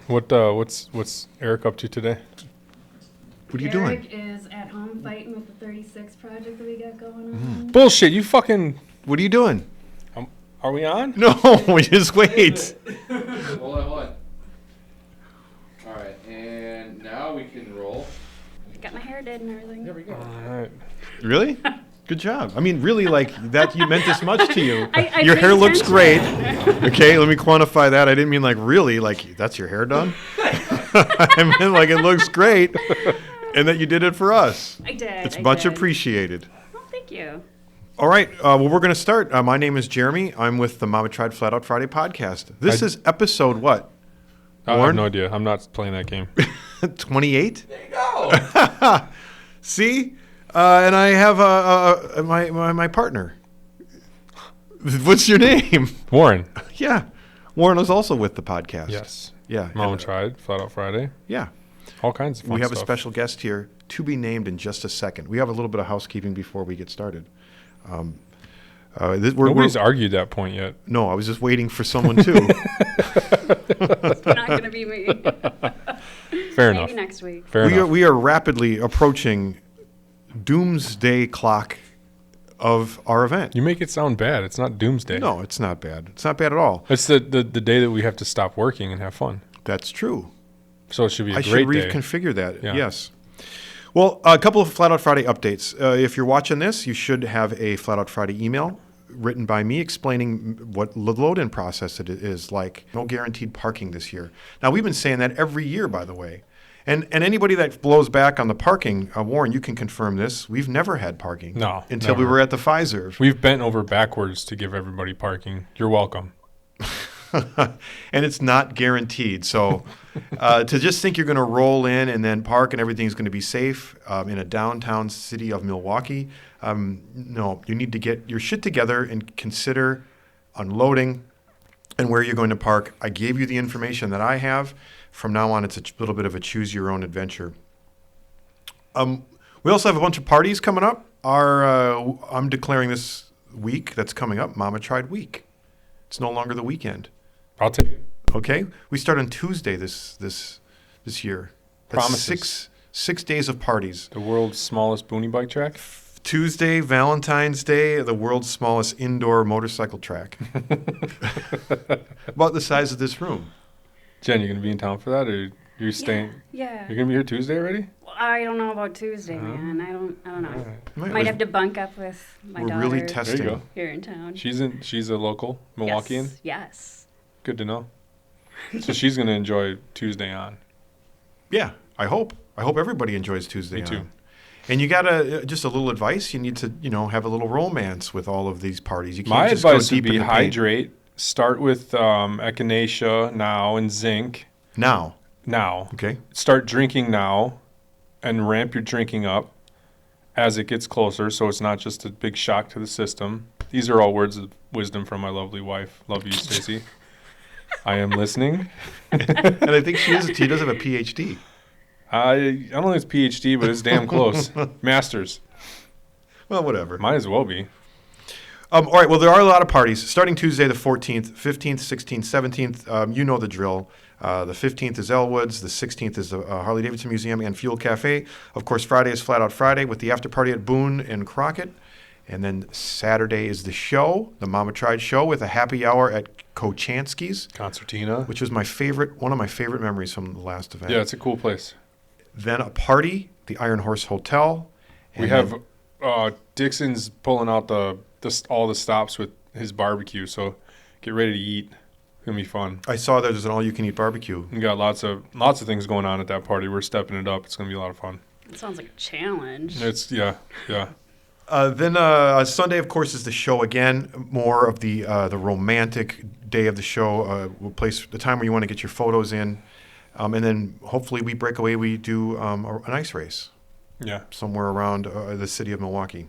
What's Eric up to today? What are you doing? Eric is at home fighting with the 36 project that we got going on. Bullshit! You fucking. What are you doing? Are we on? No, just wait. Hold on. All right, and now we can roll. Got my hair did and everything. There we go. All right. Really? Good job. I mean, really, like that. You meant this much to you. I Your paid hair looks great. attention. Okay, let me quantify that. I didn't mean like really, like that's your hair done. I meant like it looks great, and that you did it for us. I did. It's I much did. appreciated. Well, thank you. All right. Well, we're going to start. My name is Jeremy. I'm with the Mama Tried Flat Out Friday podcast. This is episode what? I have Warren? no idea. I'm not playing that game. 28? There you go. See? And I have my partner. What's your name? Warren. Yeah. Warren is also with the podcast. Yes. Yeah. Mama and, tried. Flat Out Friday. Yeah. All kinds of fun We have stuff. a special guest here to be named in just a second. We have a little bit of housekeeping before we get started. Nobody's argued that point yet. No, I was just waiting for someone to. It's not going to be me. Fair Maybe enough. next week. Fair enough. We are rapidly approaching doomsday clock of our event. You make it sound bad. It's not doomsday. No, it's not bad. It's not bad at all. It's the day that we have to stop working and have fun. That's true. So it should be a I great should day. reconfigure that. Yeah. Yes. Well, a couple of Flat Out Friday updates. If you're watching this, you should have a Flat Out Friday email written by me explaining what the load-in process it is like. No guaranteed parking this year. Now, we've been saying that every year, by the way. And anybody that blows back on the parking, Warren, you can confirm this. We've never had parking. No, Until we never. were at the Pfizer. We've bent over backwards to give everybody parking. You're welcome. And it's not guaranteed. So to just think you're going to roll in and then park and everything's going to be safe in a downtown city of Milwaukee, no, you need to get your shit together and consider unloading and where you're going to park. I gave you the information that I have. From now on, it's a little bit of a choose your own adventure. We also have a bunch of parties coming up. I'm declaring this week that's coming up Mama Tried Week. It's no longer the weekend. I'll take it. Okay, we start on Tuesday this year. That's Promises. six days of parties. The world's smallest boonie bike track. Tuesday, Valentine's Day, the world's smallest indoor motorcycle track. About the size of this room. Jen, you gonna be in town for that, or you're staying? Yeah. You're gonna be here Tuesday already? Well, I don't know about Tuesday, man. I don't know. All right. Might have to bunk up with my We're daughter really There testing. you go. here in town. She's a local Milwaukeean. Yes. Good to know. So she's gonna enjoy Tuesday on. Yeah, I hope. I hope everybody enjoys Tuesday. Me too. on. And you gotta just a little advice. You need to have a little romance with all of these parties. You can't My just advice go would deep be in the paint. hydrate. Start with echinacea now and zinc Now. now. Okay. Start drinking now and ramp your drinking up as it gets closer so it's not just a big shock to the system. These are all words of wisdom from my lovely wife. Love you, Stacey. I am listening. And I think she does have a PhD. I don't think it's PhD, but it's damn close. Master's. Well, whatever. Might as well be. All right. Well, there are a lot of parties starting Tuesday, the 14th, 15th, 16th, 17th. You know the drill. The 15th is Elwoods. The 16th is the Harley Davidson Museum and Fuel Cafe. Of course, Friday is Flat Out Friday with the after party at Boone and Crockett. And then Saturday is the show, the Mama Tried show, with a happy hour at Kochansky's, Concertina. which was one of my favorite memories from the last event. Yeah, it's a cool place. Then a party, the Iron Horse Hotel. We and have then- Dixon's pulling out all the stops with his barbecue, so get ready to eat. It's gonna be fun. I saw that there's an all-you-can-eat barbecue. We got lots of things going on at that party. We're stepping it up. It's gonna be a lot of fun. It sounds like a challenge. It's yeah. Then Sunday, of course, is the show again. More of the romantic day of the show. The time where you want to get your photos in, and then hopefully we break away. We do an ice race Yeah. somewhere around the city of Milwaukee.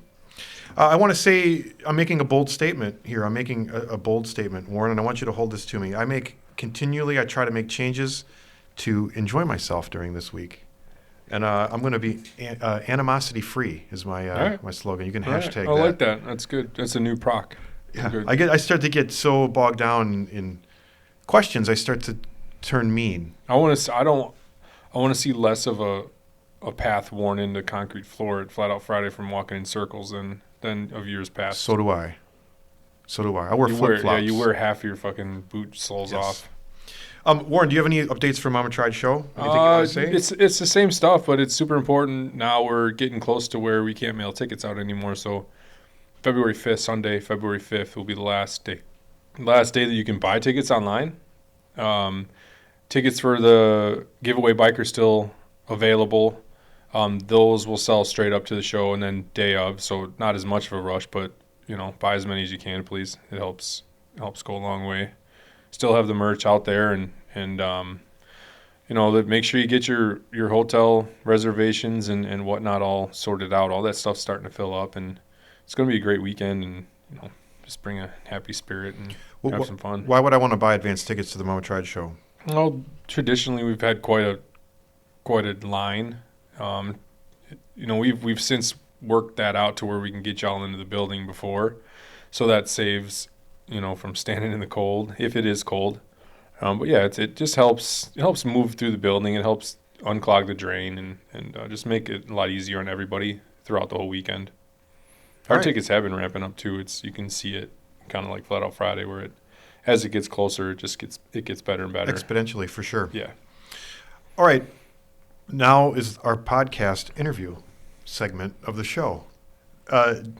I want to say I'm making a bold statement here. I'm making a bold statement, Warren, and I want you to hold this to me. I try to make changes to enjoy myself during this week. And I'm going to be animosity free is my right. my slogan. You can All right. hashtag I that. like that. That's good. That's a new proc. Yeah, Good. I start to get so bogged down in questions. I start to turn mean. I want to see less of a path worn into concrete floor at Flat Out Friday from walking in circles than of years past. So do I. I wear you flip wear, flops. yeah, you wear half your fucking boot soles Yes. off. Warren, do you have any updates for Mama Tried Show? Anything you want to say? It's the same stuff, but it's super important. Now we're getting close to where we can't mail tickets out anymore. So February 5th, Sunday, February 5th will be the last day that you can buy tickets online. Tickets for the giveaway bike are still available. Those will sell straight up to the show and then day of. So not as much of a rush, but buy as many as you can, please. It helps go a long way. Still have the merch out there and make sure you get your hotel reservations and whatnot all sorted out. All that stuff's starting to fill up, and it's going to be a great weekend, and just bring a happy spirit and have some fun. Why would I want to buy advance tickets to the Mama Tried Show? Well, traditionally we've had quite a line. We've since worked that out to where we can get y'all into the building before, so that saves from standing in the cold if it is cold. But yeah, it just helps. It helps move through the building. It helps unclog the drain and just make it a lot easier on everybody throughout the whole weekend. Our Right. tickets have been ramping up too. You can see it kind of like Flat Out Friday, where as it gets closer, it gets better and better. Exponentially, for sure. Yeah. All right. Now is our podcast interview segment of the show.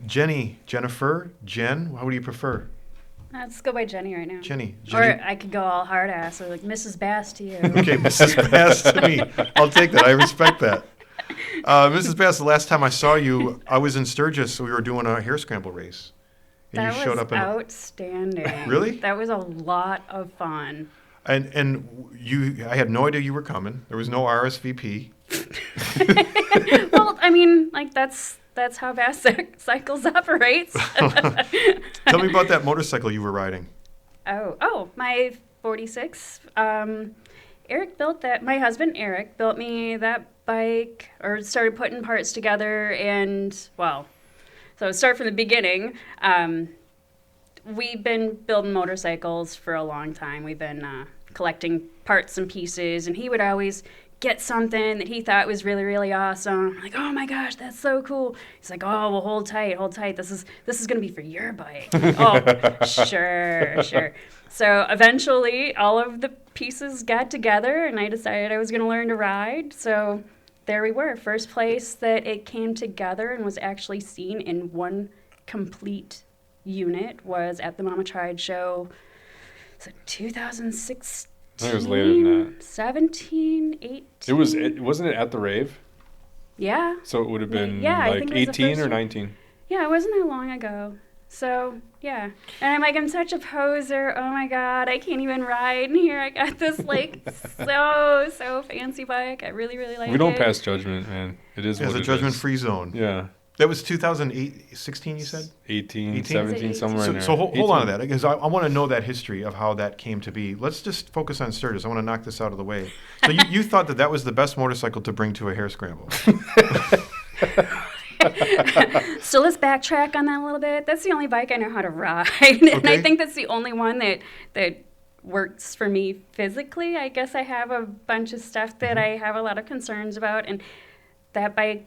Jennifer, Jen, how do you prefer? Let's go by Jenny right now. Jenny. Or I could go all hard ass, or like Mrs. Bass to you. Okay, Mrs. Bass to me. I'll take that. I respect that. Mrs. Bass, the last time I saw you, I was in Sturgis, so we were doing a hair scramble race. And That you showed was up in outstanding. Really? That was a lot of fun. I had no idea you were coming. There was no RSVP. Well, I mean, like that's how Bass Cycles operates. Tell me about that motorcycle you were riding. Oh, my 46. Eric built that. My husband Eric built me that bike, or started putting parts together, and so start from the beginning. We've been building motorcycles for a long time. We've been collecting parts and pieces, and he would always get something that he thought was really, really awesome. I'm like, oh my gosh, that's so cool. He's like, oh, well, hold tight. This is gonna be for your bike. I'm like, oh, sure. So eventually, all of the pieces got together, and I decided I was gonna learn to ride. So there we were, first place that it came together and was actually seen in one complete unit was at the Mama Tried show. So 2016. I think it was later than that. 17, 18. Wasn't it at the rave? Yeah. So it would have been Yeah, I like think it was the 18 first or one. 19. Yeah, it wasn't that long ago. So, yeah. And I'm like, I'm such a poser. Oh my God, I can't even ride. And here I got this, like, so fancy bike. I really, really like it. We don't pass judgment, man. It is It has what a it judgment-free zone. is. Yeah. That was 2008, 16, you said? 18, 18? 17, somewhere in So, there. so hold on to 18. that, because I want to know that history of how that came to be. Let's just focus on Sturgis. I want to knock this out of the way. So you thought that was the best motorcycle to bring to a hair scramble. So let's backtrack on that a little bit. That's the only bike I know how to ride. And Okay. I think that's the only one that works for me physically. I guess I have a bunch of stuff that I have a lot of concerns about, and that bike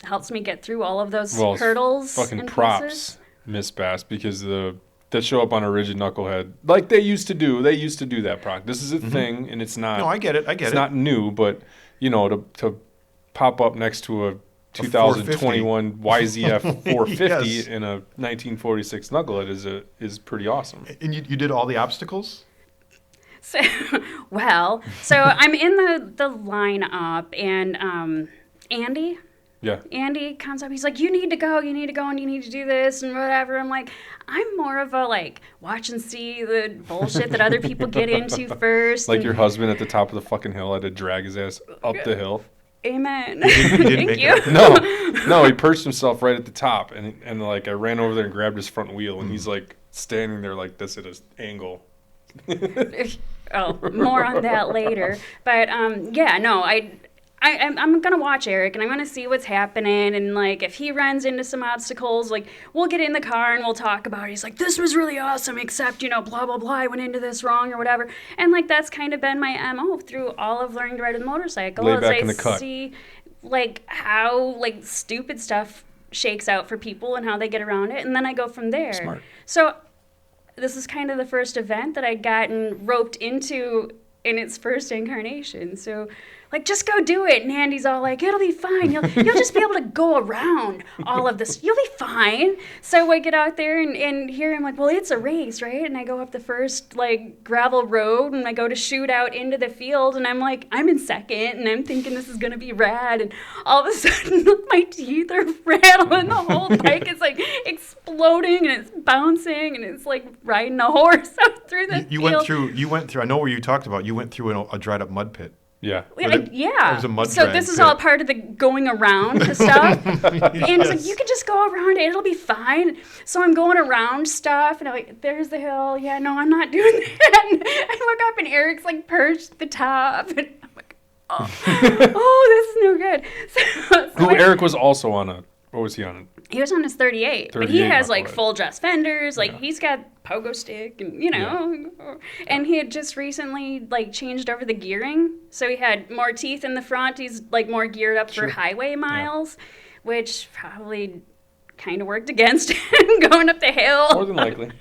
helps me get through all of those Well, hurdles. Fucking and props, pieces. Miss Bass, because that show up on a rigid knucklehead like they used to do. They used to do that, Proc. This is a thing, and it's not. No, I get it. It's not new, but to pop up next to a 2021 YZF 450 Yes. in a 1946 knucklehead is pretty awesome. And you did all the obstacles? So, so I'm in the lineup, and Andy comes up. He's like, you need to go, and you need to do this and whatever. I'm like, I'm more of a like watch and see the bullshit that other people get into first. Like and- your husband at the top of the fucking hill had to drag his ass up the hill. Amen. didn't Thank make you. it No, he perched himself right at the top, and like I ran over there and grabbed his front wheel, and he's like standing there like this at an angle. Oh, more on that later. But I'm gonna watch Eric and I'm gonna see what's happening, and like if he runs into some obstacles, like we'll get in the car and we'll talk about it. He's like, this was really awesome, except blah blah blah, I went into this wrong or whatever. And like that's kind of been my MO through all of learning to ride a motorcycle. Lay is back I in the cut. see like how like stupid stuff shakes out for people and how they get around it, and then I go from there. Smart. So this is kind of the first event that I'd gotten roped into in its first incarnation. So, like, just go do it. And Andy's all like, it'll be fine. You'll just be able to go around all of this. You'll be fine. So I get out there and hear him like, well, it's a race, right? And I go up the first, like, gravel road and I go to shoot out into the field. And I'm like, I'm in second and I'm thinking this is going to be rad. And all of a sudden, my teeth are rattling. The whole bike is, like, exploding and it's bouncing and it's, like, riding a horse out through the You field. went through, I know where you talked about, you went through a dried up mud pit. Yeah. Yeah. It was a mud so drag this is pit. all part of the going around stuff. And it's like, you can just go around it. It'll be fine. So I'm going around stuff. And I'm like, there's the hill. Yeah, no, I'm not doing that. And I look up and Eric's like perched at the top. And I'm like, oh, this is no good. So Who Eric was also on a, what was he on? he was on his 38, but he 38, has my like fault. full dress fenders. Like Yeah. he's got pogo stick, and and he had just recently like changed over the gearing, so he had more teeth in the front. He's like more geared up Sure. for highway miles, which probably kind of worked against him going up the hill. More than likely.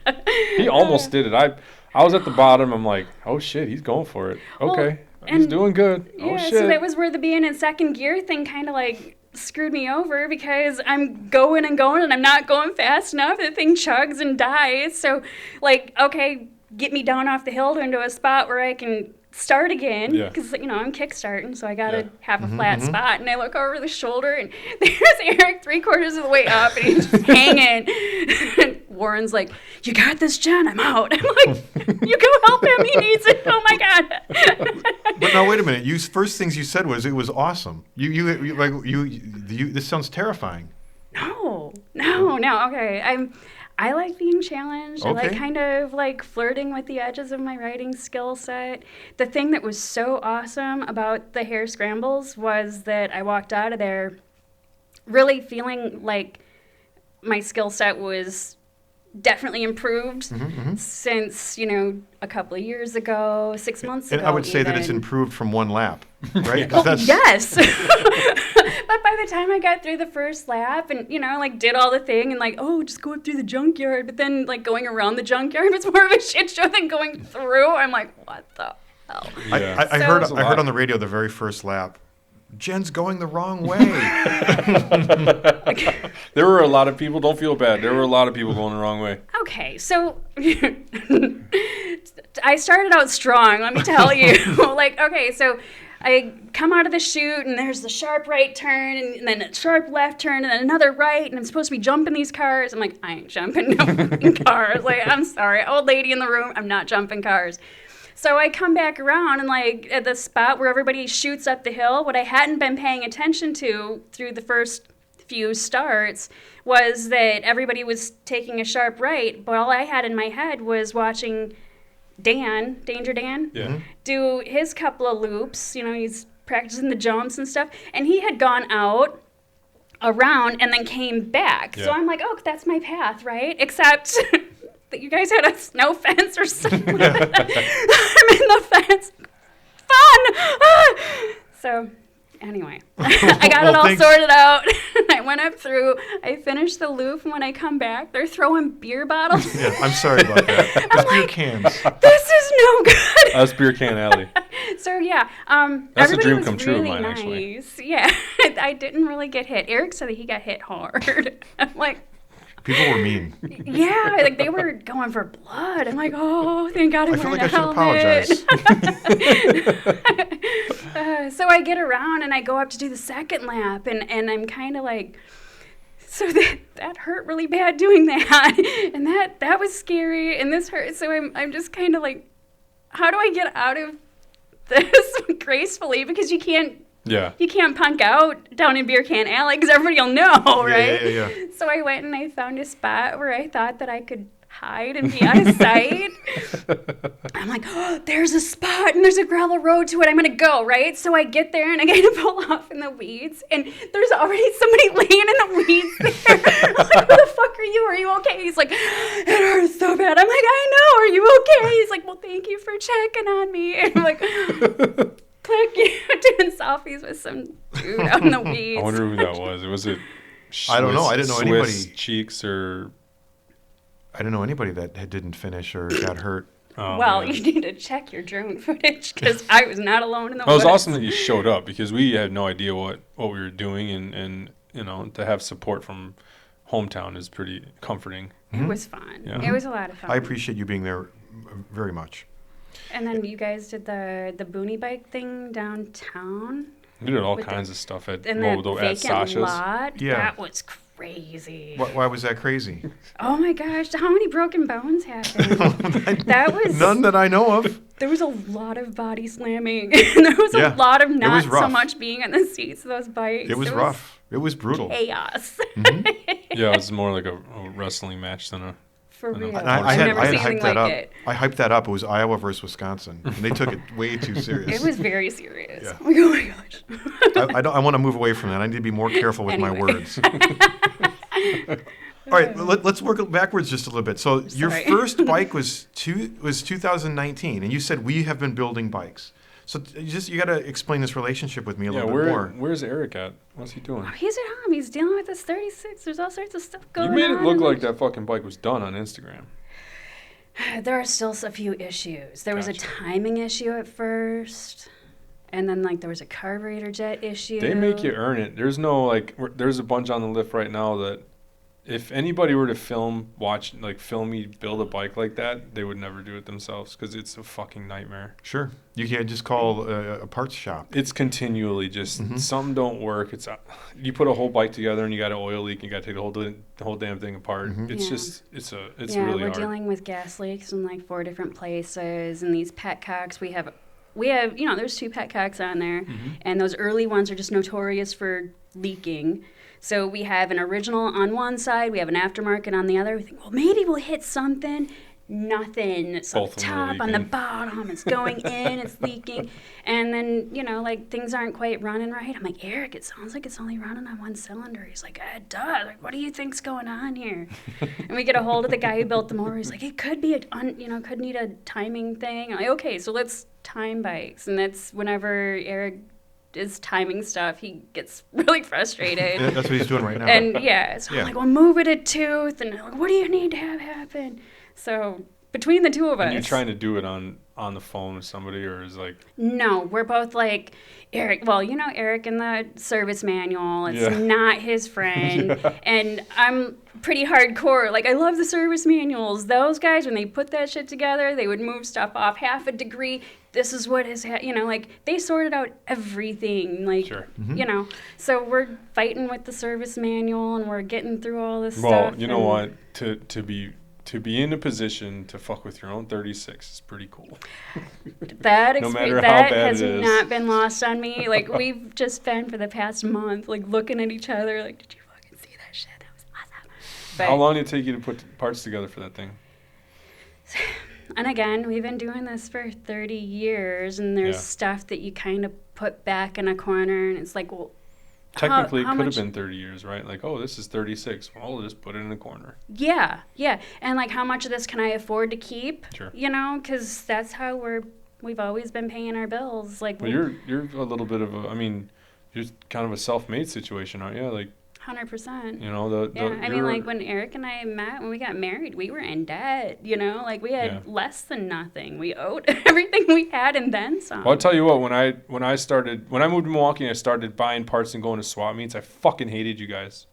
He almost did it. I was at the bottom. I'm like, oh shit, he's going for it. Okay. He's and- doing good. Yeah, Oh shit. so that was where the being in second gear thing kind of like screwed me over, because I'm going and going and I'm not going fast enough. The thing chugs and dies. So, like, okay, get me down off the hill into a spot where I can start again, Yeah. because I'm kickstarting, so I gotta Yeah. have a flat spot. And I look over the shoulder and there's Eric 3/4 of the way up and he's just hanging. And Warren's like, you got this, Jen, I'm out. I'm like, you go help him, he needs it. Oh my god. But now wait a minute. First things you said was it was awesome. This sounds terrifying. No. Okay. I like being challenged. I like Okay. kind of like flirting with the edges of my writing skill set. The thing that was so awesome about the hair scrambles was that I walked out of there really feeling like my skill set was definitely improved since, a couple of years ago, 6 months And ago. I would say that it's even. improved from one lap, right? 'Cause Well, that's- yes. But by the time I got through the first lap and, like did all the thing and like, oh, just go up through the junkyard. But then like going around the junkyard was more of a shit show than going through. I'm like, what the hell? Yeah. I So- heard That's a I heard lot. on the radio the very first lap, Jen's going the wrong way. There were a lot of people, don't feel bad. There were a lot of people going the wrong way. Okay, so I started out strong, let me tell you. So I come out of the chute and there's the sharp right turn and then a sharp left turn and then another right, and I'm supposed to be jumping these cars. I'm like, I ain't jumping no fucking cars. Like, I'm sorry, old lady in the room, I'm not jumping cars. So I come back around and like at the spot where everybody shoots up the hill, what I hadn't been paying attention to through the first few starts was that everybody was taking a sharp right, but all I had in my head was watching Danger Dan, Yeah. do his couple of loops. He's practicing the jumps and stuff, and he had gone out around and then came back. Yeah. So I'm like, oh, that's my path, right? Except that you guys had a snow fence or something. I'm in the fence. Fun! Ah! So anyway, I got Well, it all thanks. sorted out. I went up through. I finished the loop, and when I come back, they're throwing beer bottles. Yeah, I'm sorry about that. It's beer cans. This is no good. That's Beer Can Alley. So yeah, That's a everybody dream was come true of really mine, nice. actually. Yeah, I didn't really get hit. Eric said that he got hit hard. I'm like, People were mean. yeah, like they were going for blood. I'm like, oh, thank God I'm I feel wearing like I a should helmet. apologize. So I get around and I go up to do the second lap, and I'm kind of like, so that hurt really bad doing that, and that was scary, and this hurt. So I'm just kind of like, how do I get out of this gracefully, because you can't Yeah. You can't punk out down in Beer Can Alley because everybody will know, right? Yeah. So I went and I found a spot where I thought that I could hide and be out of sight. I'm like, oh, there's a spot and there's a gravel road to it. I'm going to go, right? So I get there and I get to pull off in the weeds and there's already somebody laying in the weeds there. I'm like, who the fuck are you? Are you okay? He's like, it hurts so bad. I'm like, I know. Are you okay? He's like, well, thank you for checking on me. And I'm like, click, doing selfies with some dude out in the weeds. I wonder who that was. Was it I don't know. I didn't know Swiss anybody. Cheeks or... I don't know anybody that didn't finish or got hurt. Oh, Well, man. you need to check your drone footage because I was not alone in the It was woods. awesome that you showed up because we had no idea what we were doing, and you know, to have support from hometown is pretty comforting. It was fun. Yeah. It was a lot of fun. I appreciate you being there very much. And then you guys did the boonie bike thing downtown We did all With kinds of stuff at in that at vacant Sasha's. lot. Yeah. That was crazy. Why was that crazy? Oh my gosh, how many broken bones happened? That was None that I know of. There was a lot of body slamming. There was Yeah, a lot of it not was so rough. much being in the seats of those bikes. It was rough. It was brutal. Chaos. Yeah, it was more like a wrestling match than a. For I know. real. And I I've had never seen hyped anything that like up. it. I hyped that up. It was Iowa versus Wisconsin, and they took it way too serious. It was very serious. Yeah. I'm like, oh my gosh. I want to move away from that. I need to be more careful with my Anyway. words. All right, let's work backwards just a little bit. So your Sorry. first bike was 2019, and you said we have been building bikes. So you got to explain this relationship with me a Yeah, little bit more. where's Eric at? What's he doing? Oh, he's at home. He's dealing with his 36. There's all sorts of stuff going You on. made it look and like that fucking bike was done on Instagram. There are still a few issues. There was a Gotcha. timing issue at first, and then like there was a carburetor jet issue. They make you earn it. There's no like. There's a bunch on the lift right now that, if anybody were to film me build a bike like that, they would never do it themselves because it's a fucking nightmare. Sure, you can just call a parts shop. It's continually just Mhm. something don't work. It's you put a whole bike together and you got an oil leak and you got to take the whole damn thing apart. Mhm. It's Yeah. just it's yeah, really we're hard. dealing with gas leaks in like 4 different places, and these petcocks we have there's 2 petcocks on there, Mhm. and those early ones are just notorious for leaking. So we have an original on one side, we have an aftermarket on the other. We think, well, maybe we'll hit something. Nothing. It's on the Both of them are top, on the leaking. bottom. It's going in. It's leaking, and then like things aren't quite running right. I'm like, Eric, it sounds like it's only running on one cylinder. He's like, it does. Like, what do you think's going on here? And we get a hold of the guy who built the motor. He's like, it could be could need a timing thing. I'm like, okay, so let's time bikes, and that's whenever Eric is timing stuff, he gets really frustrated. Yeah, that's what he's doing right now. And yeah, so Yeah. I'm like, well, move it a tooth, and like, what do you need to have happen? So between the two of us, And you're trying to do it on the phone with somebody, or is like no, we're both like Eric. Well, Eric in the service manual. It's Yeah. not his friend, and I'm pretty hardcore. Like I love the service manuals. Those guys, when they put that shit together, they would move stuff off half a degree. This is what is, like they sorted out everything. Like Sure. so we're fighting with the service manual, and we're getting through all this well, stuff. you know and- what? To be in a position to fuck with your own 36 is pretty cool. That No experience matter how that bad has it is. not been lost on me. Like we've just been for the past month, like looking at each other, like, did you fucking see that shit? That was awesome. But, How long did it take you to put parts together for that thing? And again, we've been doing this for 30 years, and there's Yeah. stuff that you kind of put back in a corner, and it's like, well, Technically, how it could much- have been 30 years, right? Like, oh, this is 36. Well, I'll just put it in a corner. yeah, and like, how much of this can I afford to keep? Sure. Because that's how we've always been paying our bills. Like, But you're a little bit of a, I mean, you're kind of a self-made situation, aren't you? Like, 100%. you know, the Yeah, I mean, you're- like when Eric and I met, when we got married, we were in debt, like we had Yeah. less than nothing. We owed everything we had and then some. Well, I'll tell you what, when I moved to Milwaukee and I started buying parts and going to swap meets, I fucking hated you guys.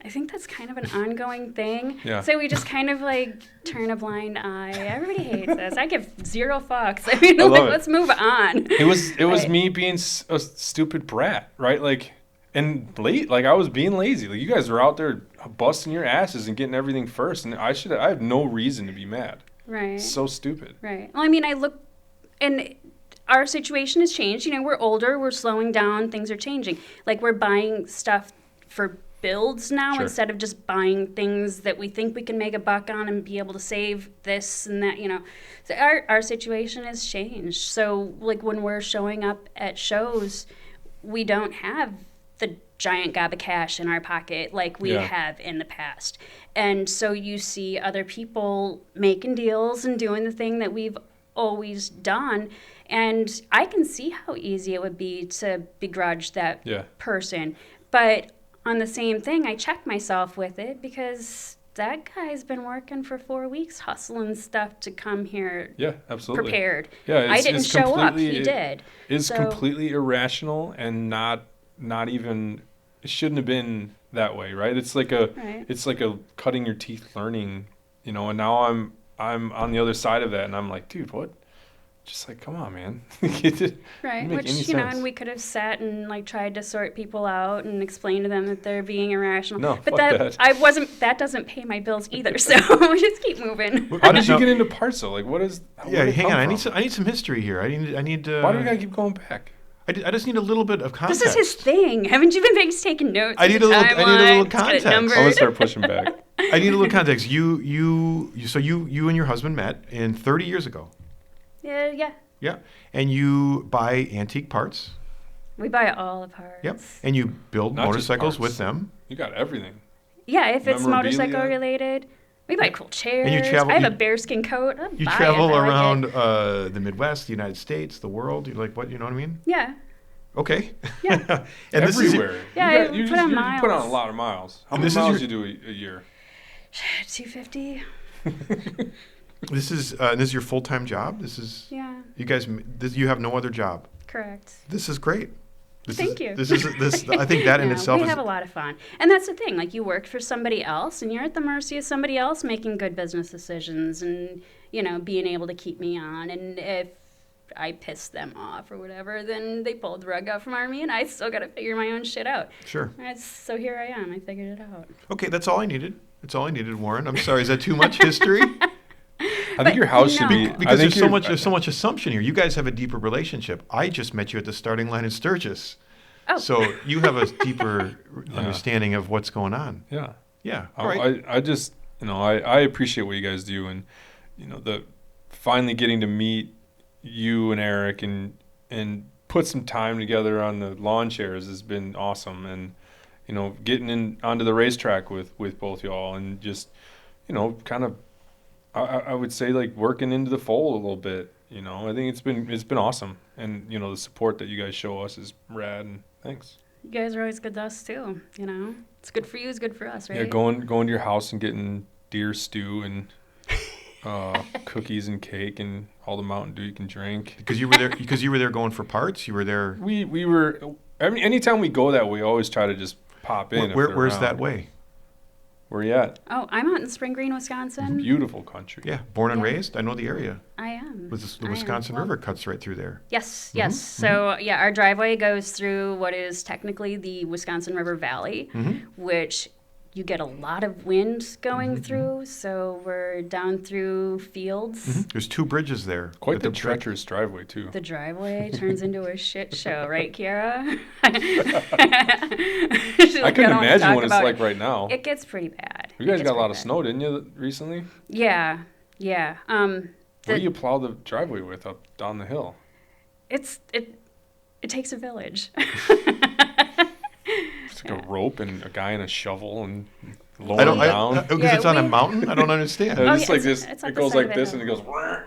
I think that's kind of an ongoing thing. Yeah. So we just kind of like turn a blind eye. Everybody hates us. I give 0 fucks. I mean, I love it. let's move on. It was Right. me being a stupid brat, right? Like, and late, like I was being lazy. Like you guys were out there busting your asses and getting everything first, and I have no reason to be mad. Right. So stupid. Right. Well, I mean, I look, and our situation has changed. You know, we're older, we're slowing down, things are changing. Like we're buying stuff for builds now Sure. instead of just buying things that we think we can make a buck on and be able to save this and that, you know. So our situation has changed. So like when we're showing up at shows, we don't have the giant gob of cash in our pocket like we Yeah. have in the past. And so you see other people making deals and doing the thing that we've always done. And I can see how easy it would be to begrudge that Yeah. person. But on the same thing, I check myself with it because that guy's been working for 4 weeks hustling stuff to come here Yeah, absolutely. prepared. Yeah, I didn't show up, he it did. is So- completely irrational and not even, it shouldn't have been that way, right? It's like a Right. it's like a cutting your teeth learning, you know, and now I'm on the other side of that and I'm like, dude, what? Just like, come on, man. It didn't Right, make which, any you know, sense. and we could have sat and like tried to sort people out and explain to them that they're being irrational. No, but fuck that. that doesn't pay my bills either, so we just keep moving. How did you No. get into parts though? Like, what is? where'd Yeah, it hang come on. I from? need some history here. I need. Why do we gotta keep going back? I just need a little bit of context. This is his thing. Haven't you been taking notes? I of need the a little- I need a little timeline? It's got it context. numbered. I'm gonna start pushing back. I need a little context. So you and your husband met in 30 years ago. Yeah. Yeah. And you buy antique parts. We buy all the parts. Yep. And you build Not just motorcycles parts. with them. You got everything. Yeah, if it's Memorabilia. motorcycle related, we buy cool chairs. And you travel- I have you- a bearskin coat. I'll You buy it travel if I like around it. the Midwest, the United States, the world. You like what? You know what I mean? Yeah. Okay. Yeah. and this is Everywhere. Yeah, you, I got, you, put just, on you put on a miles. lot of miles. How And many this is miles your- you do a year? 250. this is your full time job. This is Yeah, you guys. You have no other job. correct. This is great. Thank you. This is this. I think that in Yeah, itself we is. have a lot of fun, and that's the thing. Like you work for somebody else, and you're at the mercy of somebody else making good business decisions, and being able to keep me on. And if I piss them off or whatever, then they pulled the rug out from under me, and I still got to figure my own shit out. Sure. So here I am. I figured it out. Okay, that's all I needed. That's all I needed, Warren. I'm sorry. Is that too much history? I think your house should no. be. Because I think there's so much assumption here. You guys have a deeper relationship. I just met you at the starting line in Sturgis. Oh. So you have a deeper understanding of what's going on. Yeah. Yeah. All right. I just I appreciate what you guys do, and the finally getting to meet you and Eric and put some time together on the lawn chairs has been awesome, and getting in onto the racetrack with both y'all, and just kind of I would say like working into the fold a little bit. I think it's been awesome, and the support that you guys show us is rad, and thanks. You guys are always good to us too. It's good for you. It's good for us, right? Yeah, going to your house and getting deer stew and cookies and cake and all the Mountain Dew you can drink. Because you were there going for parts. You were there. We were anytime we go that way, we always try to just pop in. if they're Where's around. that way? Where you at? Oh, I'm out in Spring Green, Wisconsin. Beautiful country. Yeah, born and Yeah. raised. I know the area. I am. The I am. Wisconsin Well, River cuts right through there. Yes, yes. So, yeah, our driveway goes through what is technically the Wisconsin River Valley, which you get a lot of wind going through. So, we're down through fields. There's two bridges there. Quite At the bri- treacherous driveway too. The driveway turns into a shit show, right, Kiara? I couldn't imagine what it's like right now. It gets pretty bad. You guys It got gets a lot of pretty snow, didn't you, recently? bad. Yeah, yeah. What The- do you plow the driveway with up down the hill? it takes a village. It's like a rope and a guy and a shovel and I lowering don't. down. Because Yeah, it's on a we- mountain. I don't understand. And Oh, it's yeah, like it's- this. it's up It the goes side like of a this and it hill. goes.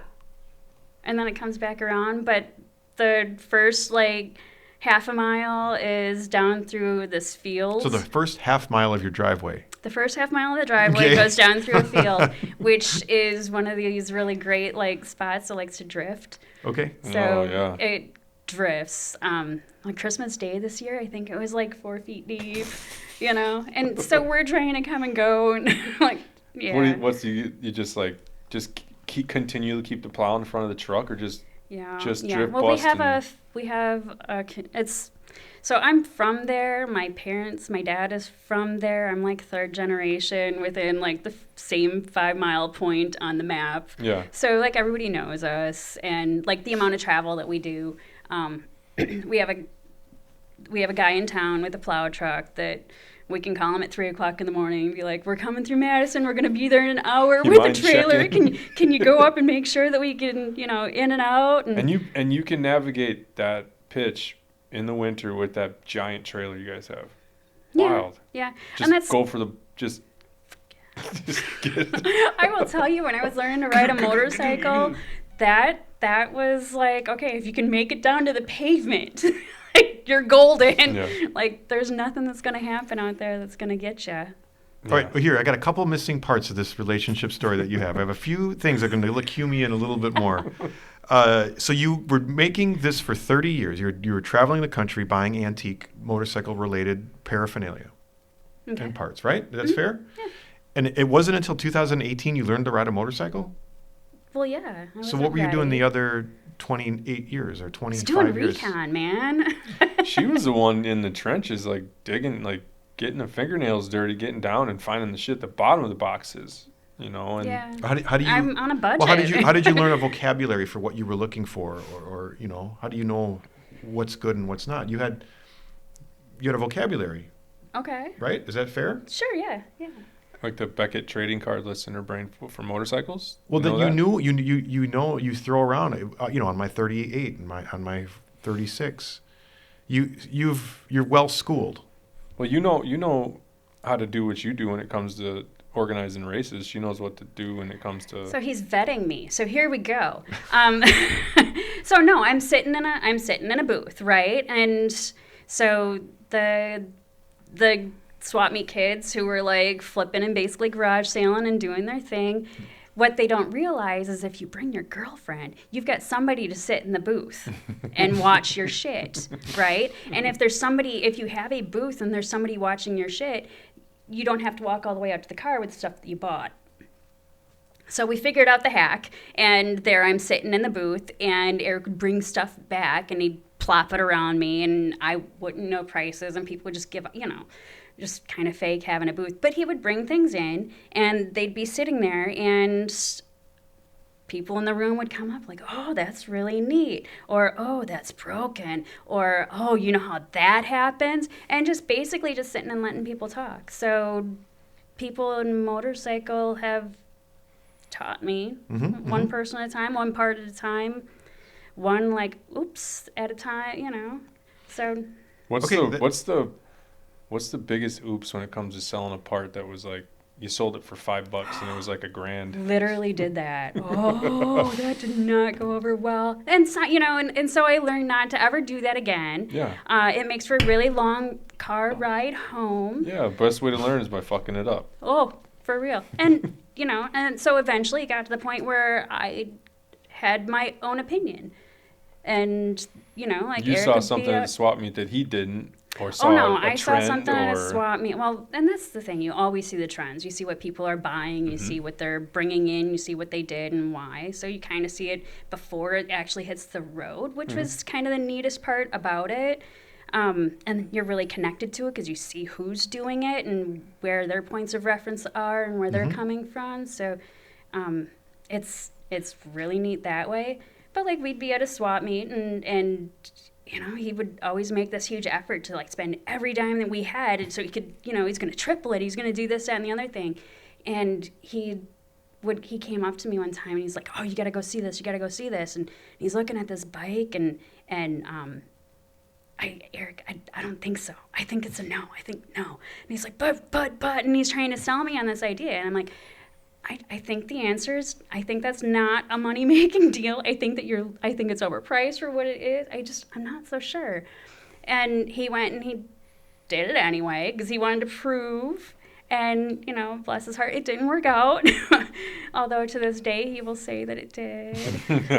And then it comes back around. But the first half a mile is down through this field. So the first half mile of your driveway. The first half mile of the driveway Okay. goes down through a field, which is one of these really great spots that likes to drift. Okay. So Oh, yeah. it drifts. On Christmas Day this year, I think it was 4 feet deep, And so we're trying to come and go, and yeah. What's you just continue to keep the plow in front of the truck, or just Yeah. Just yeah. drip Well, bust we have a it's So I'm from there. My dad is from there. I'm like third generation within like the same 5 mile point on the map. Yeah. So like everybody knows us, and like the amount of travel that we do. We have a guy in town with a plow truck that we can call him at 3:00 in the morning and be like, "We're coming through Madison. We're gonna be there in an hour You with a mind trailer. checking?" Can you go up and make sure that we can, in and out?" And you can navigate that pitch in the winter with that giant trailer you guys have. Wild. Yeah, Just and that's. go for the just get it. I will tell you, when I was learning to ride a motorcycle, that was like, okay, if you can make it down to the pavement, like, you're golden. Yeah. Like, there's nothing that's gonna happen out there that's gonna get you. All right, well, here, I got a couple missing parts of this relationship story that you have. I have a few things that are going to cue me in a little bit more. So you were making this for 30 years. You were traveling the country buying antique motorcycle-related paraphernalia and parts, right? That's fair? Yeah. And it wasn't until 2018 you learned to ride a motorcycle? Well, yeah. I So wasn't what were you doing ready. the other 28 years or I was 25 doing years? recon, man. She was the one in the trenches, like digging, like getting her fingernails dirty, getting down and finding the shit at the bottom of the boxes, and Yeah. How do you? I'm on a budget. Well, how did you learn a vocabulary for what you were looking for, or how do you know what's good and what's not? You had a vocabulary, Okay. right? Is that fair? Sure. Yeah. Yeah. like the Beckett trading card list in her brain for motorcycles. Well, know then that? you throw around on my 38 and on my 36, you're well schooled. Well, you know how to do what you do when it comes to organizing races. She knows what to do when it comes to. So he's vetting me. So here we go. So no, I'm sitting in a booth, right? And so the swap meet kids who were like flipping and basically garage sailing and doing their thing. What they don't realize is if you bring your girlfriend, you've got somebody to sit in the booth and watch your shit, right? And if you have a booth and there's somebody watching your shit, you don't have to walk all the way out to the car with stuff that you bought. So we figured out the hack, and there I'm sitting in the booth, and Eric would bring stuff back, and he'd plop it around me, and I wouldn't know prices, and people would just give, just kind of fake having a booth. But he would bring things in, and they'd be sitting there, and people in the room would come up like, "Oh, that's really neat," or "Oh, that's broken," or "Oh, you know how that happens?" And just basically just sitting and letting people talk. So people in motorcycle have taught me one person at a time, one part at a time, one like oops at a time, So What's Okay, what's the biggest oops when it comes to selling a part that was like you sold it for $5 and it was like $1,000? literally did that. Oh, that did not go over well. And so, and so I learned not to ever do that again. Yeah. It makes for a really long car ride home. Yeah, best way to learn is by fucking it up. Oh, for real. And, and so eventually it got to the point where I had my own opinion. And, like You Eric saw would something be at the swap meet that he didn't, or saw Oh no, a I saw trend, something at a or swap meet. Well, and that's the thing. You always see the trends. You see what people are buying. You see what they're bringing in. You see what they did and why. So you kind of see it before it actually hits the road, which was kind of the neatest part about it. And you're really connected to it because you see who's doing it and where their points of reference are and where they're coming from. So it's really neat that way. But like we'd be at a swap meet and he would always make this huge effort to like spend every dime that we had, and so he could, he's going to triple it. He's going to do this, that, and the other thing. And he came up to me one time and he's like, "Oh, you got to go see this. You got to go see this." And he's looking at this bike and Eric, I don't think so. I think it's a no. I think no. And he's like, but, and he's trying to sell me on this idea. And I'm like, I think the answer is, I think that's not a money-making deal. I think it's overpriced for what it is. I'm not so sure. And he went and he did it anyway because he wanted to prove. And, bless his heart, it didn't work out. Although to this day, he will say that it did. he's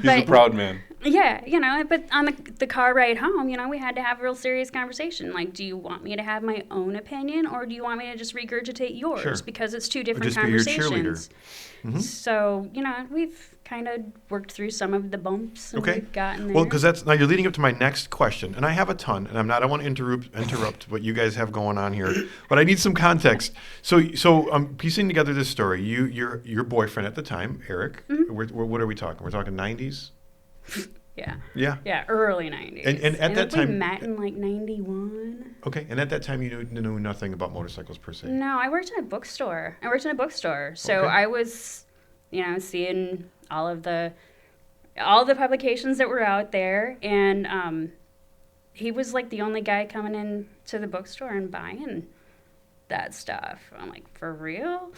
a proud man. Yeah, but on the car ride home, we had to have a real serious conversation. Like, do you want me to have my own opinion or do you want me to just regurgitate yours? Sure. Because it's two different just be your conversations. cheerleader. So, we've kind of worked through some of the bumps and Okay. we've gotten there. Well, because now you're leading up to my next question, and I have a ton, and I don't want to interrupt what you guys have going on here, but I need some context. So I'm piecing together this story. Your boyfriend at the time, Eric. Mm-hmm. What are we talking? We're talking 90s. yeah. Yeah. Yeah, early 90s. And at that we time- met in like 91. Okay. And at that time, you knew nothing about motorcycles per se. No, I worked in a bookstore. So Okay. I was, seeing all the publications that were out there, and he was like the only guy coming in to the bookstore and buying that stuff. I'm like, for real?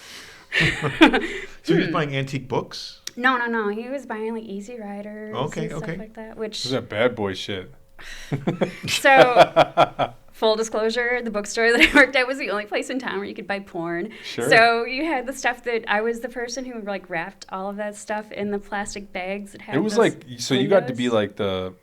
So you're buying antique books? No. He was buying like Easy Riders Okay, and stuff okay. like that. Which This is that bad boy shit. so full disclosure, the bookstore that I worked at was the only place in town where you could buy porn. Sure. So you had the stuff that I was the person who like wrapped all of that stuff in the plastic bags that had. It was those like, so you got to be windows. like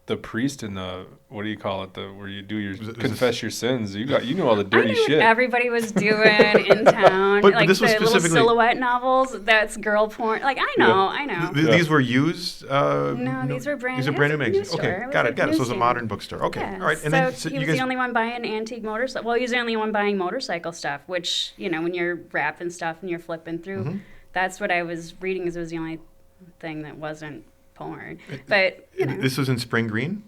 the priest in the, what do you call it, where you do your Was it- confess your sins. You knew all the I dirty knew what shit. everybody was doing in town. But like this was the little specifically- silhouette novels. That's girl porn. Like I know. These were used? No, these were brand These are new. brand new It was a magazines. new Okay, store. It was got like it. So it was a newsstand. modern bookstore. Okay, Yeah. all right. And so then he you was guys. the only one buying antique motorcycle. Well, he was the only one buying motorcycle stuff, which, when you're wrapping stuff and you're flipping through, Mm-hmm. that's what I was reading, because it was the only thing that wasn't porn. But, This was in Spring Green,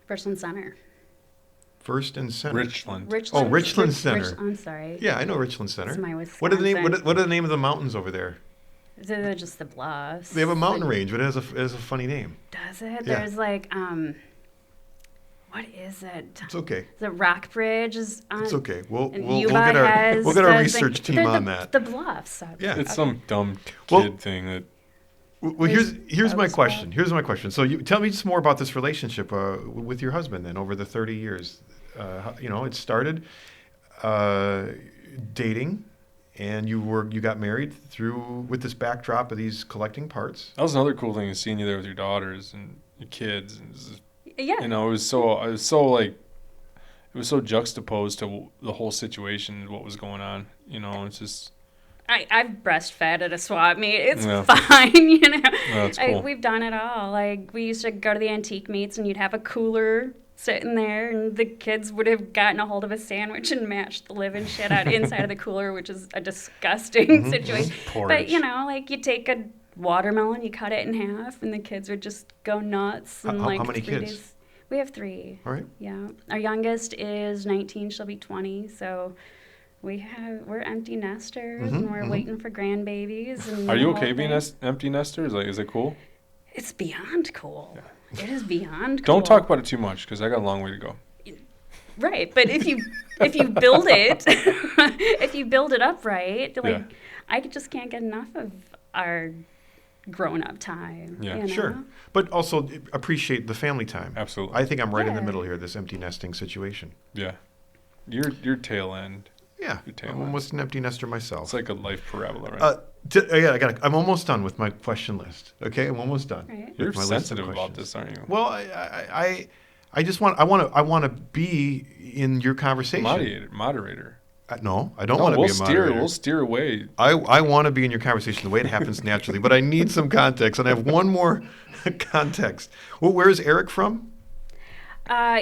Person Center. First and Center. Richland. Oh, Richland Center. I'm sorry. Yeah, I know Richland Center. It's my What are the name? Wisconsin. What are the name of the mountains over there? They're just the bluffs. They have a mountain Like, range, but it has a funny name. Does it? Yeah. There's like, what is it? It's okay. The Rock Bridge is on. It's okay. We'll And we'll Yuba get our has we'll get our the research thing- team the- on the- that. The bluffs. Yeah. It's some dumb Well- kid thing that, Well, here's my Roswell. question. Here's my question. So you tell me just more about this relationship with your husband then over the 30 years. It started dating, and you got married with this backdrop of these collecting parts. that was another cool thing, is seeing you there with your daughters and your kids. And it was just, Yeah. it was so juxtaposed to the whole situation, what was going on. It's just, I've breastfed at a swap meet. It's Yeah. fine, that's cool. We've done it all. Like, we used to go to the antique meets, and you'd have a cooler sitting there, and the kids would have gotten a hold of a sandwich and mashed the living shit out inside of the cooler, which is a disgusting situation. Porridge. But, like, you take a watermelon, you cut it in half, and the kids would just go nuts. And How like many 3 kids? days. We have 3. All right. Yeah. Our youngest is 19. She'll be 20. So we're empty nesters, and we're waiting for grandbabies. And Are the you whole okay being thing. empty nesters? Like, is it cool? It's beyond cool. It is beyond cool. Don't talk about it too much, because I got a long way to go. Right, but if you build it, if you build it up right, like Yeah. I just can't get enough of our grown-up time. Yeah. you know? Sure, but also appreciate the family time. Absolutely. I think I'm right in the Yeah. middle here. This empty nesting situation. Yeah. Your tail end. Yeah, Your tail I'm end. almost an empty nester myself. It's like a life parabola, right? I'm almost done with my question list. Okay, I'm almost done. Right. You're with my list of sensitive about questions. this, aren't you? Well, I just want to be in your conversation. Moderator. No, I don't No, want to we'll be a steer. moderator. We'll steer away. I want to be in your conversation the way it happens naturally, but I need some context, and I have one more context. Well, where is Eric from?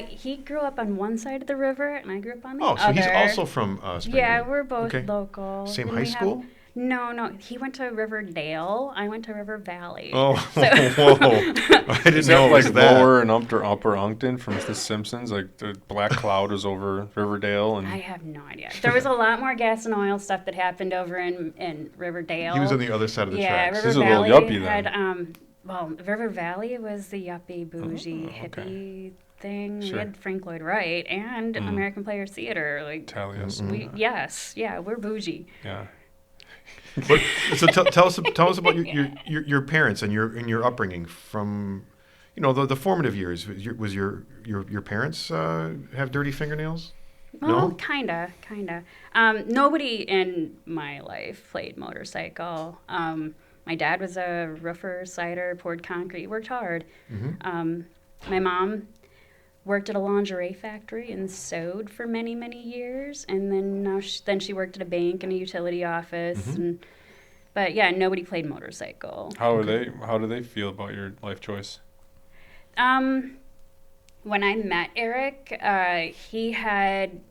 He grew up on one side of the river, and I grew up on the Oh, other. so he's also from Spring Yeah, Green. we're both Okay. local. Same and high we have- school? No. He went to Riverdale. I went to River Valley. Oh, So- whoa! I didn't Is know that it was like that. Lower and Upper Uncton from The Simpsons? Like the black cloud was over Riverdale, and I have no idea. There was a lot more gas and oil stuff that happened over in Riverdale. He was on the other side of the Yeah, tracks. River This is a little Valley yuppie then. had River Valley was the yuppie bougie Oh, okay. hippie thing. Sure. We had Frank Lloyd Wright and Mm. American Players Theater. Like Taliesin. we're bougie. Yeah. But, so tell us about your parents and your upbringing from, the formative years. Was your parents have dirty fingernails? Well, No? kinda. Nobody in my life played motorcycle. My dad was a roofer, cider, poured concrete, worked hard. Mm-hmm. My mom worked at a lingerie factory and sewed for many, many years, and then she worked at a bank and a utility office, Mm-hmm. and But yeah, nobody played motorcycle. How do they feel about your life choice? When I met Eric, he had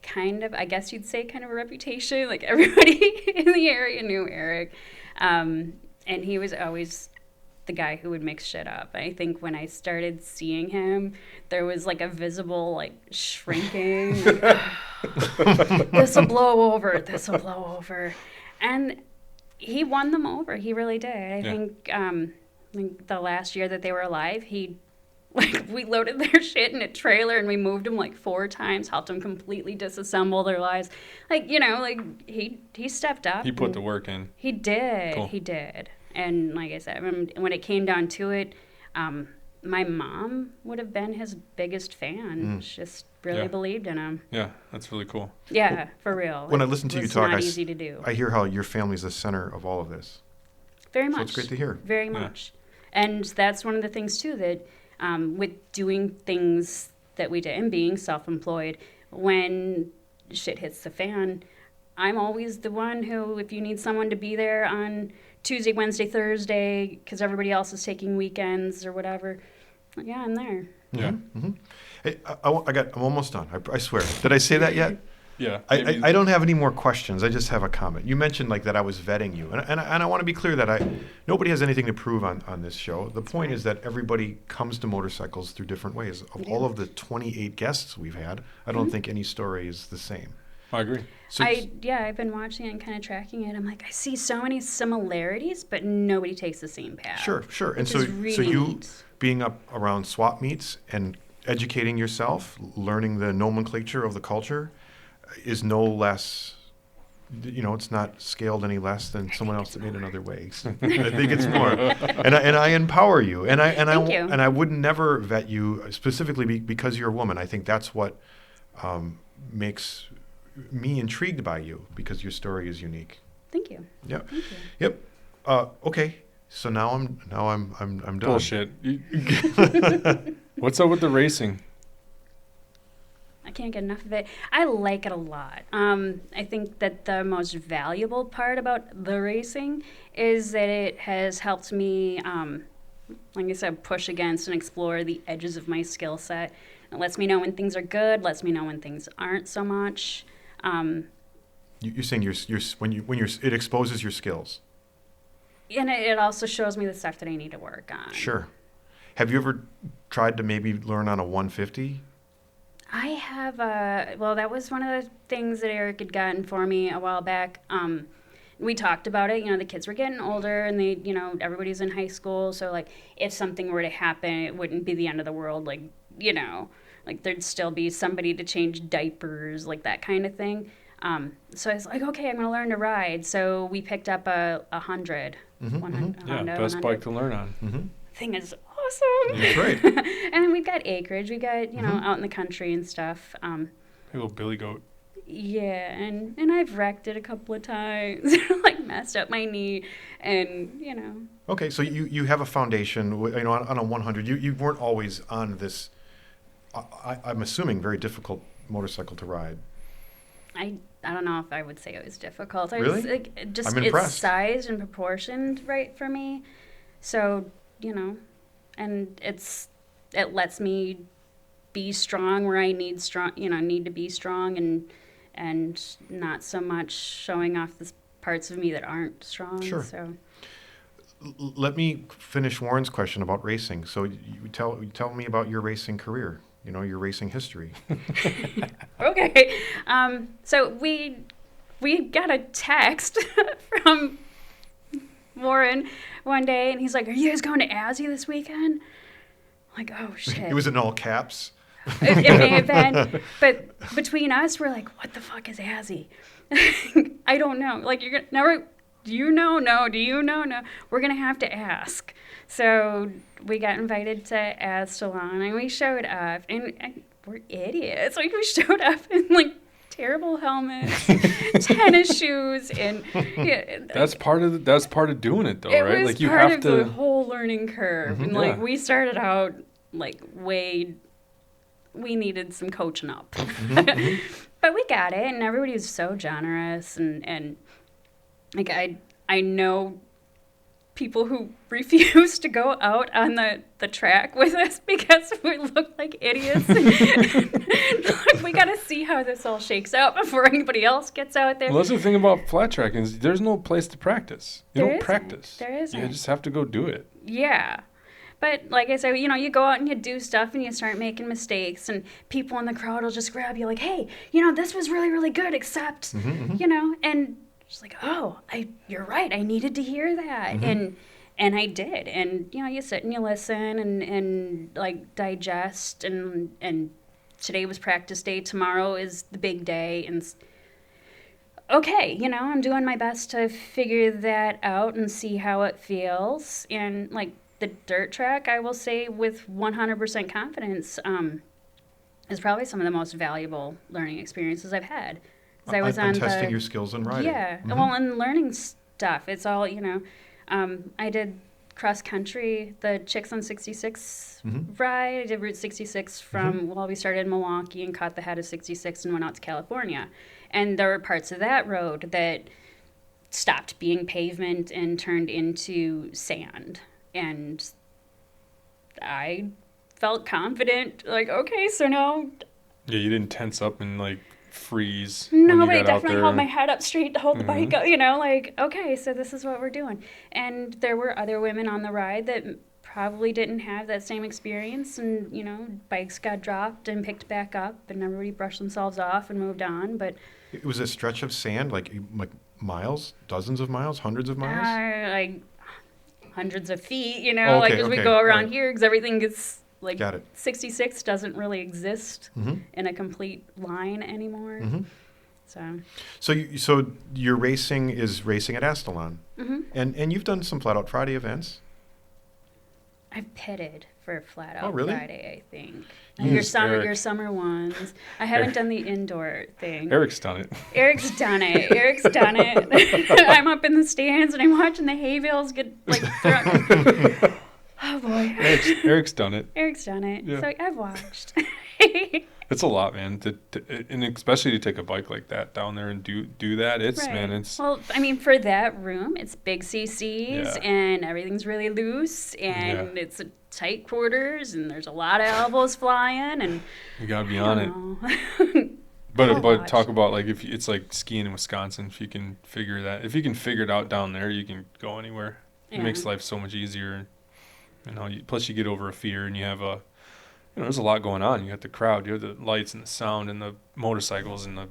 kind of, I guess you'd say, kind of a reputation. Like everybody in the area knew Eric. And he was always the guy who would mix shit up. I think when I started seeing him, there was like a visible like shrinking. This will blow over. This will blow over. And he won them over. He really did. I think the last year that they were alive, we loaded their shit in a trailer and we moved them like 4 times, helped them completely disassemble their lives. Like, he stepped up. He put the work in. He did. Cool. He did. And like I said, when it came down to it, my mom would have been his biggest fan. She just really Yeah. believed in him. Yeah, that's really cool. Yeah, for real. When I It listen to you was talk, not easy to do. I hear how your family's the center of all of this. Very So much. it's great to hear. Very Yeah. much. And that's one of the things, too, that with doing things that we did and being self-employed, when shit hits the fan, I'm always the one who, if you need someone to be there on Tuesday, Wednesday, Thursday, because everybody else is taking weekends or whatever, yeah, I'm there. Yeah. Hey, I'm almost done. I swear. Did I say that yet? Yeah. I don't have any more questions. I just have a comment. You mentioned like that I was vetting you, and I want to be clear that nobody has anything to prove on this show. The point is that everybody comes to motorcycles through different ways. Of all of the 28 guests we've had, I don't think any story is the same. I agree. So I've been watching it and kind of tracking it. I'm like, I see so many similarities, but nobody takes the same path. Sure. And Which so is really so you neat. being up around swap meets and educating yourself, learning the nomenclature of the culture, is no less. It's not scaled any less than someone else that made another way. So I think it's more, and I empower you, and Thank you. I would never vet you specifically because you're a woman. I think that's what makes me intrigued by you, because your story is unique. Thank you. Yep. Thank you. Yep. Okay. So now I'm done. Bullshit. What's up with the racing? I can't get enough of it. I like it a lot. I think that the most valuable part about the racing is that it has helped me, like I said, push against and explore the edges of my skill set. It lets me know when things are good, lets me know when things aren't so much. You're saying it exposes your skills. And it also shows me the stuff that I need to work on. Sure. Have you ever tried to maybe learn on a 150? I have, that was one of the things that Eric had gotten for me a while back. We talked about it, the kids were getting older and they, everybody's in high school. So like if something were to happen, it wouldn't be the end of the world. Like, like there'd still be somebody to change diapers, like that kind of thing. So I was like, okay, I'm going to learn to ride. So we picked up a 100. 100 Yeah, Honda best 100. bike to learn on. Thing is awesome. That's right. And then we've got acreage. We got, out in the country and stuff. Hey, little billy goat. Yeah, and I've wrecked it a couple of times, like messed up my knee, and Okay, so you have a foundation, on a 100. You weren't always on this, I'm assuming, very difficult motorcycle to ride. I don't know if I would say it was difficult. Really? Just I'm it's impressed. sized and proportioned right for me, so and it lets me be strong where I need to be strong and not so much showing off the parts of me that aren't strong. Sure. So. Let me finish Warren's question about racing. So you tell me about your racing career, your racing history. Okay. So we got a text from Warren one day, and he's like, "Are you guys going to Azzy this weekend?" I'm like, "Oh shit." It was in all caps. It may have been, but between us, we're like, "What the fuck is Azzy?" I don't know. Like, you're gonna never. Do you know? No. Do you know? No. We're gonna have to ask. So we got invited to Aztalon, and we showed up, and we're idiots. Like, we showed up in like terrible helmets, tennis shoes, and That's part of doing it though, it right? was Like you part have of to. the whole learning curve, and like Yeah. we started out like we needed some coaching up, but we got it, and everybody was so generous, and like I know people who refuse to go out on the track with us because we look like idiots. Look, we got to see how this all shakes out before anybody else gets out there. Well, that's the thing about flat track is there's no place to practice. You There don't isn't. practice. There isn't. You just have to go do it. Yeah. But like I said, you go out and you do stuff and you start making mistakes, and people in the crowd will just grab you like, hey, this was really, really good, except, and just like, oh, you're right. I needed to hear that. And I did. And, you sit and you listen and like digest, and today was practice day. Tomorrow is the big day. And okay, I'm doing my best to figure that out and see how it feels. And like, the dirt track, I will say with 100% confidence, is probably some of the most valuable learning experiences I've had. 'Cause I was on on testing your skills in riding. Yeah, well, and learning stuff. It's all, I did cross country, the Chicks on 66 ride. I did Route 66 from, we started in Milwaukee and caught the head of 66 and went out to California. And there were parts of that road that stopped being pavement and turned into sand. And I felt confident, like, okay, so now. Yeah, you didn't tense up and like freeze. No, when you but I got out definitely there. held my head up straight to hold the bike up, like, okay, so this is what we're doing. And there were other women on the ride that probably didn't have that same experience, and, bikes got dropped and picked back up, and everybody brushed themselves off and moved on, but. It was a stretch of sand, like miles, dozens of miles, hundreds of miles? Like hundreds of feet, Oh, like okay, as we okay, go around right. here, because everything gets like Got it. 66 doesn't really exist Mhm. in a complete line anymore. Mhm. So So your racing is racing at Astelon, mhm. and you've done some Flat Out Friday events. I've pitted for Flat Out Oh, really? Friday, I think. You Your used summer, Eric. your summer ones. I haven't done the indoor thing. Eric's done it. Eric's done it. Eric's done it. I'm up in the stands and I'm watching the hay bales get like thrown. Oh boy. Eric's done it. Eric's done it. Yeah. So I've watched. It's a lot, man. And especially to take a bike like that down there and do that. It's Right. man. It's Well, I mean, for that room, it's big CCs Yeah. and everything's really loose and it's a tight quarters and there's a lot of elbows flying and you gotta be on it. it. But I'll watch. talk about like if it's like skiing in Wisconsin. If you can figure it out down there, you can go anywhere. It Yeah. makes life so much easier. Plus you get over a fear and you have there's a lot going on. You got the crowd, you have the lights and the sound and the motorcycles and the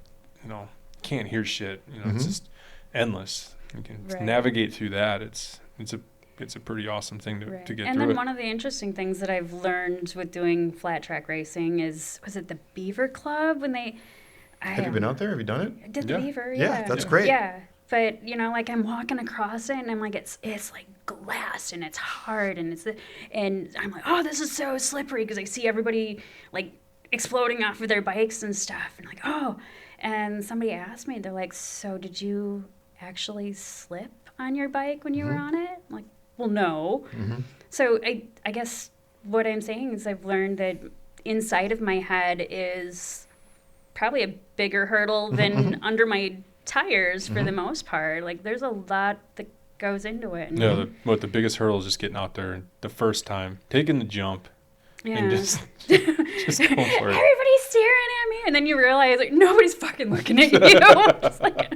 can't hear shit. It's just endless. You can Right. navigate through that. It's a pretty awesome thing to Right. get And through then it. one of the interesting things that I've learned with doing flat track racing was it the Beaver Club when they. Have you been out there? Have you done it? I did the Yeah. Beaver, Yeah, yeah. that's great. Yeah, but like I'm walking across it and I'm like it's like glass and it's hard and and I'm like, oh, this is so slippery because I see everybody like exploding off of their bikes and stuff and like, oh, and somebody asked me, they're like, so did you actually slip on your bike when you were on it? I'm like, well, no. Mhm. So I guess what I'm saying is I've learned that inside of my head is probably a bigger hurdle than under my tires for the most part. Like there's a lot that goes into it. And, Yeah, the biggest hurdle is just getting out there the first time, taking the jump, and yeah. just just going for it. Everybody's staring at me, and then you realize like nobody's fucking looking at you. Just like,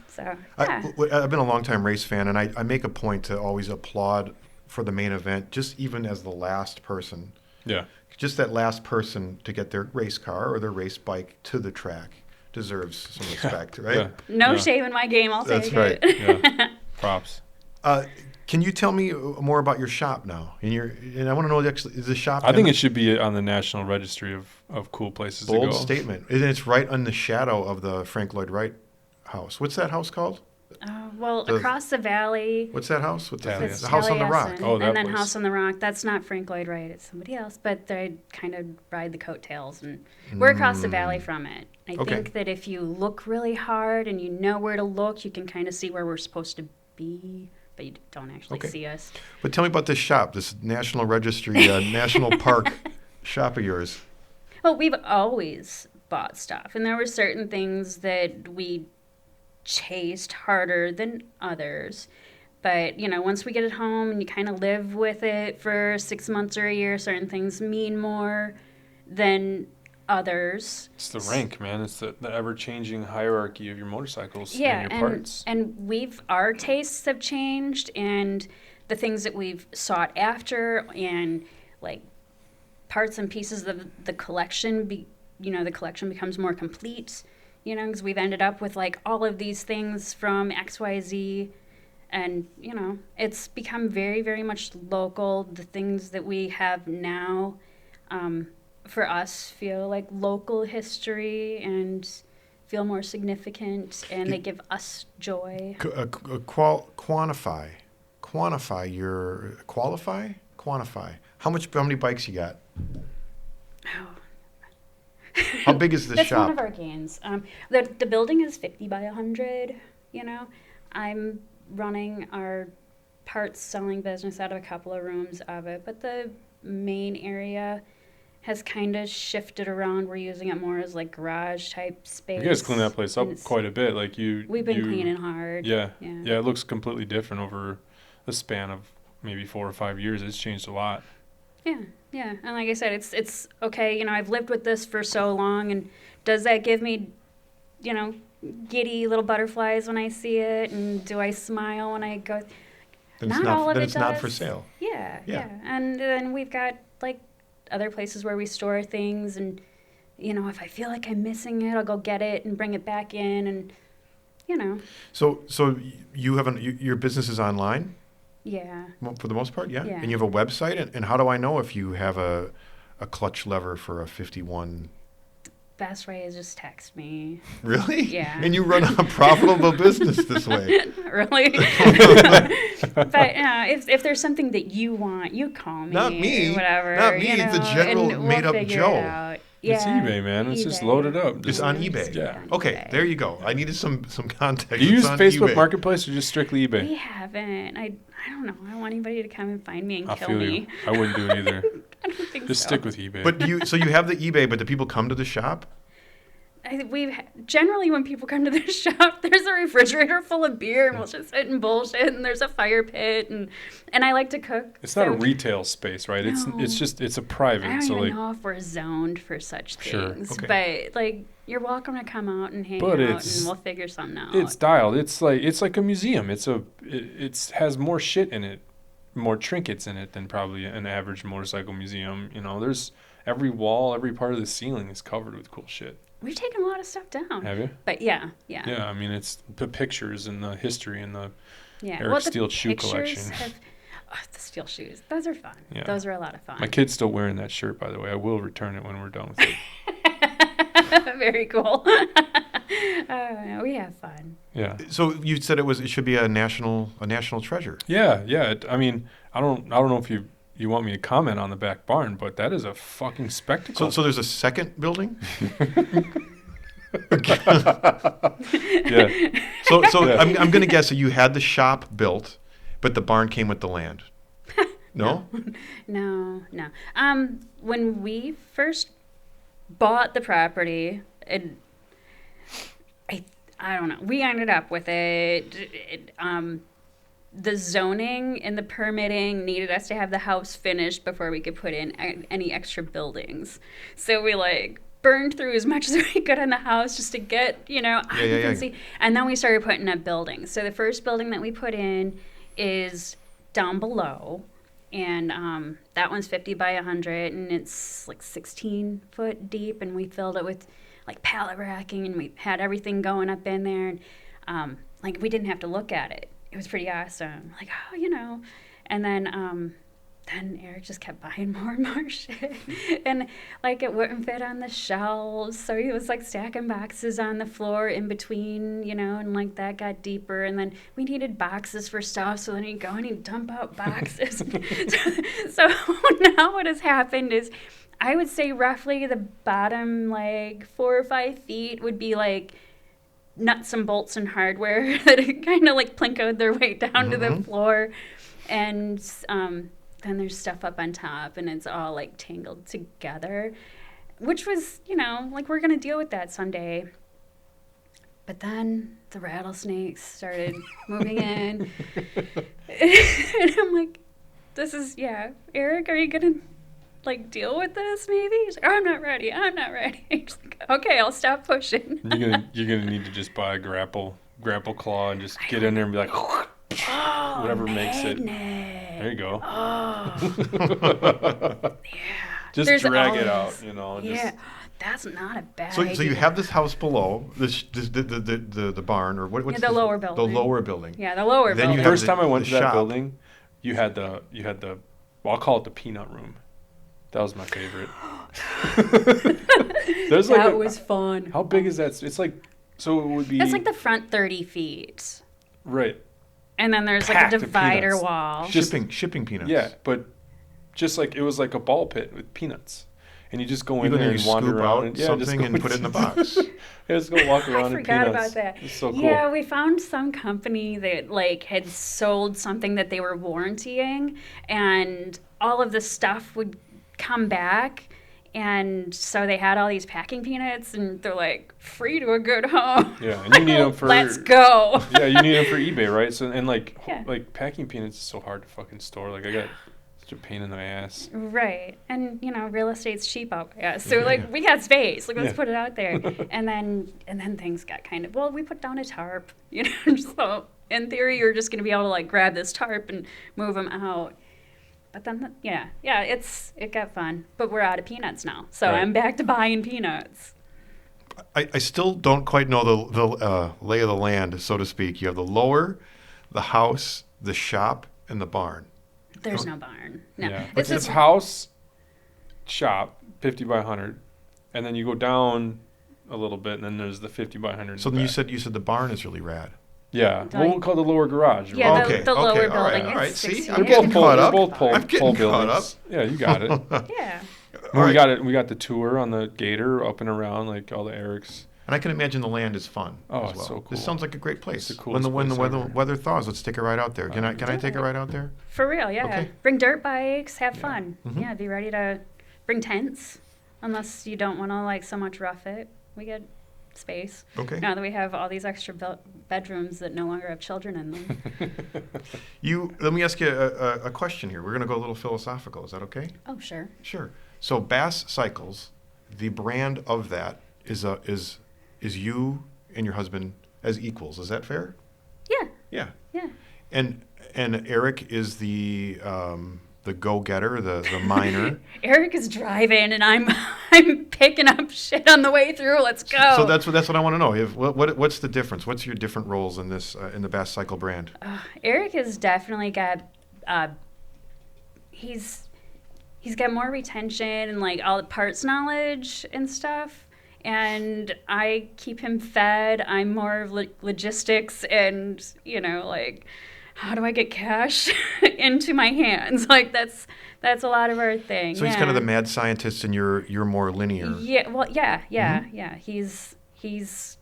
so yeah. I've been a long time race fan, and I make a point to always applaud for the main event, just even as the last person. Yeah, Just that last person to get their race car or their race bike to the track deserves some respect, right? yeah, No yeah. shame in my game. I'll That's take right. it. Yeah. Props. Can you tell me more about your shop now? And I want to know actually, is the shop? I think it should be on the National Registry of cool places to bold go. statement. And it's right on the shadow of the Frank Lloyd Wright house. What's that house called? Well, The- across the valley. What's that house? What's Taliesin. It's the house on the rock? Taliesin, Oh, that and then place. House on the Rock. That's not Frank Lloyd Wright. It's somebody else. But they kind of ride the coattails, and we're across the valley from it. I Okay. think that if you look really hard and you know where to look, you can kind of see where we're supposed to be, but you don't actually Okay. see us. But tell me about this shop, this National Registry National Park shop of yours. Well, we've always bought stuff, and there were certain things that we chased harder than others. But, once we get it home and you kind of live with it for 6 months or a year, certain things mean more than others. It's the rank, man. It's the ever-changing hierarchy of your motorcycles Yeah, and your parts. and our tastes have changed, and the things that we've sought after, and like parts and pieces of the collection, the collection becomes more complete, because we've ended up with like all of these things from XYZ. And, it's become very, very much local. The things that we have now, for us, feel like local history and feel more significant, and they give us joy. Quantify how many bikes you got? How big is the That's shop? one of our gains. The building is 50 by 100, I'm running our parts selling business out of a couple of rooms of it, but the main area has kind of shifted around. We're using it more as like garage type space. You guys clean that place up And quite a bit. Like we've been cleaning hard. Yeah. Yeah. Yeah, it looks completely different over the span of maybe 4 or 5 years. It's changed a lot. Yeah, yeah. And like I said, it's okay. I've lived with this for so long, and does that give me, giddy little butterflies when I see it, and do I smile when I go? Then Not all of it it's not for does. sale. Yeah, Yeah. yeah. And then we've got like other places where we store things, and if I feel like I'm missing it, I'll go get it and bring it back in, and So you have your business is online yeah. for the most part, yeah? Yeah. And you have a website, and how do I know if you have a clutch lever for a 51? Best way is just text me. Really? Yeah. And you run a profitable business this way. Really? But if there's something that you want, you call me. Not me. Whatever. Not me, the general and we'll made-up figure Joe. it out. It's Yeah, eBay, man. It's just eBay. loaded up. It's Just, on eBay. Yeah. Okay, there you go. I needed some context. do you It's use on Facebook eBay. Marketplace or just strictly eBay? We haven't. I don't know. I don't want anybody to come and find me and I kill feel me. you. I wouldn't do it either. I don't think Just so. stick with eBay. But you have the eBay, but do people come to the shop? Generally, when people come to the shop, there's a refrigerator full of beer, and we'll just sit and bullshit, and there's a fire pit, and I like to cook. it's not a so retail space, right? It's No. it's a private. I don't so even like know if we're zoned for such Sure, things, okay. but like you're welcome to come out and hang But out, it's- and we'll figure something out. it's dialed. It's like a museum. It has more shit in it, more trinkets in it than probably an average motorcycle museum. There's every wall, every part of the ceiling is covered with cool shit. We've taken a lot of stuff down, Have you? but yeah. Yeah, I mean it's the pictures and the history and the Eric the Steele shoe pictures collection. the steel shoes. Those are fun. Yeah. Those are a lot of fun. My kid's still wearing that shirt, by the way. I will return it when we're done with it. Very cool. We have fun. Yeah. So you said it should be a national treasure. Yeah. I mean, I don't know if you want me to comment on the back barn, but that is a fucking spectacle. So there's a second building. Yeah. So Yeah. I'm going to guess that you had the shop built, but the barn came with the land. No? No. When we first bought the property, I don't know. We ended up with it. The zoning and the permitting needed us to have the house finished before we could put in any extra buildings. So we burned through as much as we could on the house just to get, occupancy. And then we started putting up buildings. So the first building that we put in is down below. And that one's 50 by 100, and it's 16 foot deep. And we filled it with pallet racking, and we had everything going up in there. And we didn't have to look at it. It was pretty awesome. And then Eric just kept buying more and more shit. And it wouldn't fit on the shelves. So he was stacking boxes on the floor in between, and that got deeper. And then we needed boxes for stuff. So then he'd go and he'd dump out boxes. so now what has happened is I would say roughly the bottom 4 or 5 feet would be nuts and bolts and hardware that kind of plinkoed their way down to the floor. And then there's stuff up on top, and it's all tangled together, which was, we're going to deal with that someday. But then the rattlesnakes started moving in. And I'm like, Eric, are you going to like deal with this maybe? He's like, oh, I'm not ready. He's like, okay, I'll stop pushing. You're gonna need to just buy a grapple claw and just get in there and be like, Oh, whatever makes it. magnet. There you go. Oh, Just There's drag it always- out, you know. yeah. Just, That's not a bad So idea. you have this house below the barn or what's Yeah, the this- lower building. The lower building. Yeah, the lower Then you building. have first time I went the to that shop. building, you had the well, I'll call it the peanut room. That was my favorite. There's like That was fun. how big is that? It's like, so it would be It's like the front 30 feet. right. And then there's like Packed a of divider peanuts. wall. Just- Shipping peanuts. Yeah, but just like it was like a ball pit with peanuts, and you just go You in go there there, and you wander scoop around out and just something go and put it in the box. Yeah, just go walk around I in forgot peanuts. about that. It's so cool. Yeah, we found some company that like had sold something that they were warrantying, and all of the stuff would come back. And so they had all these packing peanuts, and they're like free to a good home. Yeah, and you need them for Let's go. Yeah, you need them for eBay, right? So and like Yeah. like packing peanuts is so hard to fucking store. Like I got such a pain in the ass. Right. And real estate's cheap out there. So Yeah. like we got space. Like let's Yeah. put it out there. and then things got kind of we put down a tarp, so in theory you're just gonna be able to like grab this tarp and move them out. But then it got fun. But we're out of peanuts now. So Right. I'm back to buying peanuts. I still don't quite know the lay of the land, so to speak. You have the lower, the house, the shop, and the barn. There's no barn. No. Yeah, This it's is house, shop, 50 by 100, and then you go down a little bit, and then there's the 50 by 100. So in then the you back. said the barn is really rad. Yeah, Like- well, we'll call it the lower garage. Yeah, right? the- Okay, the lower okay, building, all right. it's See, 16. I'm They're getting both pole, caught they're up. both pole, I'm getting pole caught buildings. Yeah, you got it. yeah. All We right. got it. We got the tour on the Gator up and around, like all the Eric's. And I can imagine the land is fun. Oh, as it's well. so cool. This sounds like a great place. It's the when the coolest place ever. weather thaws, let's take a ride out there. Can I take a ride out there? For real, yeah. Okay. Bring dirt bikes, have Yeah. fun. Mhm. Yeah, be ready to bring tents, unless you don't want to like so much rough it. We get space Okay. now that we have all these extra bedrooms that no longer have children in them. Let me ask you a question here. We're going to go a little philosophical. Is that okay? Oh, sure. Sure. So Bass Cycles, the brand of that is you and your husband as equals. Is that fair? Yeah, Yeah. yeah. And Eric is the go-getter, the miner. Eric is driving, and I'm picking up shit on the way through. Let's go. So that's what I want to know. What's the difference? What's your different roles in this in the Bass Cycle brand? Eric has definitely got he's got more retention and like all the parts knowledge and stuff, and I keep him fed. I'm more of logistics and like how do I get cash into my hands? Like that's a lot of our thing. So he's kind of the mad scientist, and you're more linear. Yeah, well, yeah. Mm-hmm. He's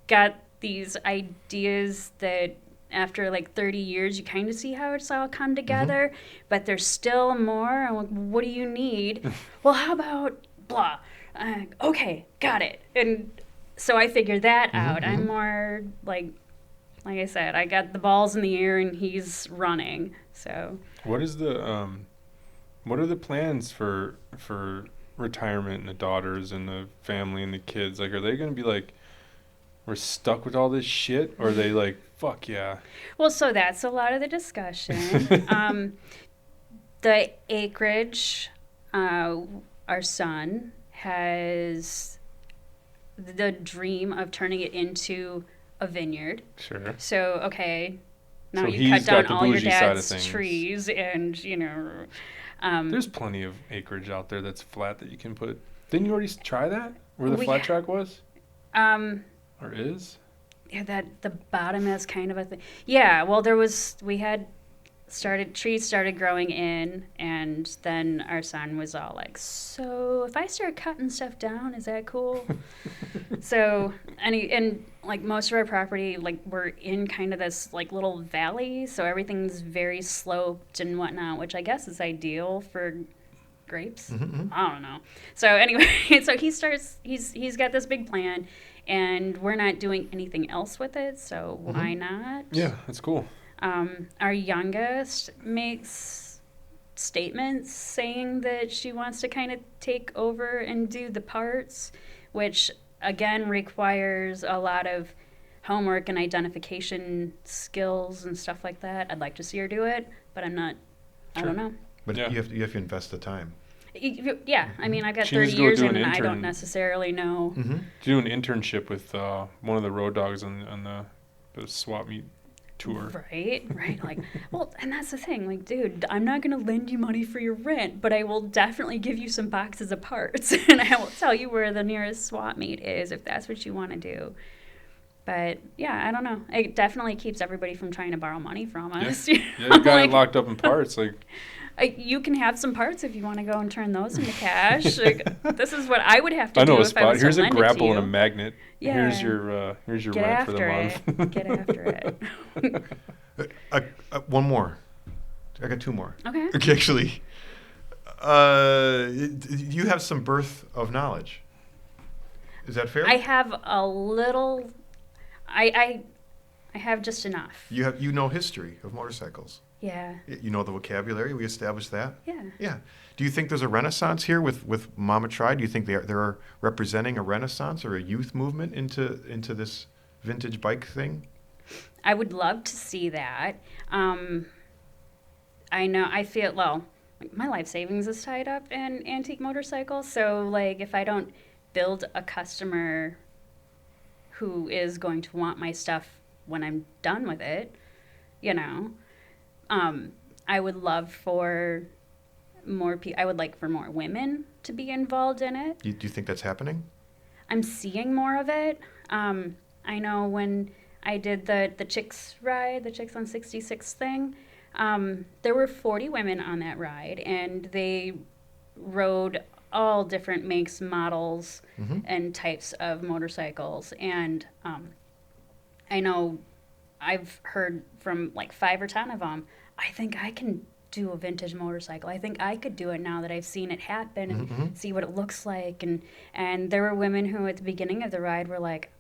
got these ideas that after like 30 years, you kind of see how it's all come together, but there's still more. I'm like, what do you need? Well, how about blah? Okay, got it. And so I figured that out. I'm more like I said, I got the balls in the air and he's running. So What is the what are the plans for retirement and the daughters and the family and the kids? Like, are they gonna be like, we're stuck with all this shit, or are they like, fuck yeah? Well, so that's a lot of the discussion. The acreage, our son has the dream of turning it into a vineyard. Sure. So, okay, now So you cut he's got down the all your bougie side of dad's things. trees and, There's plenty of acreage out there that's flat that you can put. Didn't you already try that? Where the We- flat track was? um, Or is? yeah, that the bottom is kind of a thing. Yeah, well, trees started growing in, and then our son was all like, so if I start cutting stuff down, is that cool? So, and like most of our property, like we're in kind of this like little valley, so everything's very sloped and whatnot, which I guess is ideal for grapes. I don't know. So anyway, so he's got this big plan, and we're not doing anything else with it, so why not? Yeah, that's cool. Our youngest makes statements saying that she wants to kind of take over and do the parts, which again requires a lot of homework and identification skills and stuff like that. I'd like to see her do it, but I Sure. don't know. But Yeah. you have to invest the time. Yeah, I mean, I've got She needs 30 to go years do in an and I don't intern. necessarily know. Mm-hmm. Do an internship with one of the road dogs on the swap meet tour. Right. Like, well, and that's the thing. Like, dude, I'm not going to lend you money for your rent, but I will definitely give you some boxes of parts. And I will tell you where the nearest swap meet is if that's what you want to do. But yeah, I don't know. It definitely keeps everybody from trying to borrow money from us. Yeah, you got Like, it locked up in parts. Like, you can have some parts if you want to go and turn those into cash. Like, this is what I would have to I know do a if I spot. was Here's to a lend it to grapple and a you. magnet. Yeah. Here's your Get rent for the after month. it. Get after it. One more. I got two more. Okay. Okay, actually, you have some birth of knowledge. Is that fair? I have a little. I have just enough. You know history of motorcycles. Yeah. You know the vocabulary. We established that. Yeah. Yeah. Do you think there's a renaissance here with Mama Tried? Do you think they're representing a renaissance or a youth movement into this vintage bike thing? I would love to see that. I know. I feel like my life savings is tied up in antique motorcycles. So like, if I don't build a customer who is going to want my stuff when I'm done with it, you know, I would love for more I would like for more women to be involved in it. Do you think that's happening? I'm seeing more of it. I know when I did the Chicks ride, the Chicks on 66 thing, there were 40 women on that ride, and they rode all different makes, models, and types of motorcycles. And I know I've heard from like 5 or 10 of them, I think I can do a vintage motorcycle. I think I could do it now that I've seen it happen and see what it looks like. And there were women who at the beginning of the ride were like,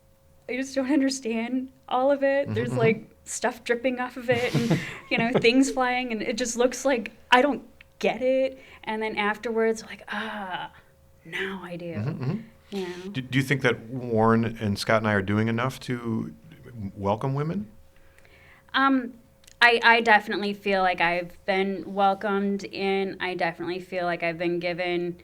I just don't understand all of it. There's like stuff dripping off of it and, you know, things flying, and it just looks like I don't get it. And then afterwards, like, now I do. You know? Do you think that Warren and Scott and I are doing enough to welcome women? I definitely feel like I've been welcomed in. I definitely feel like I've been given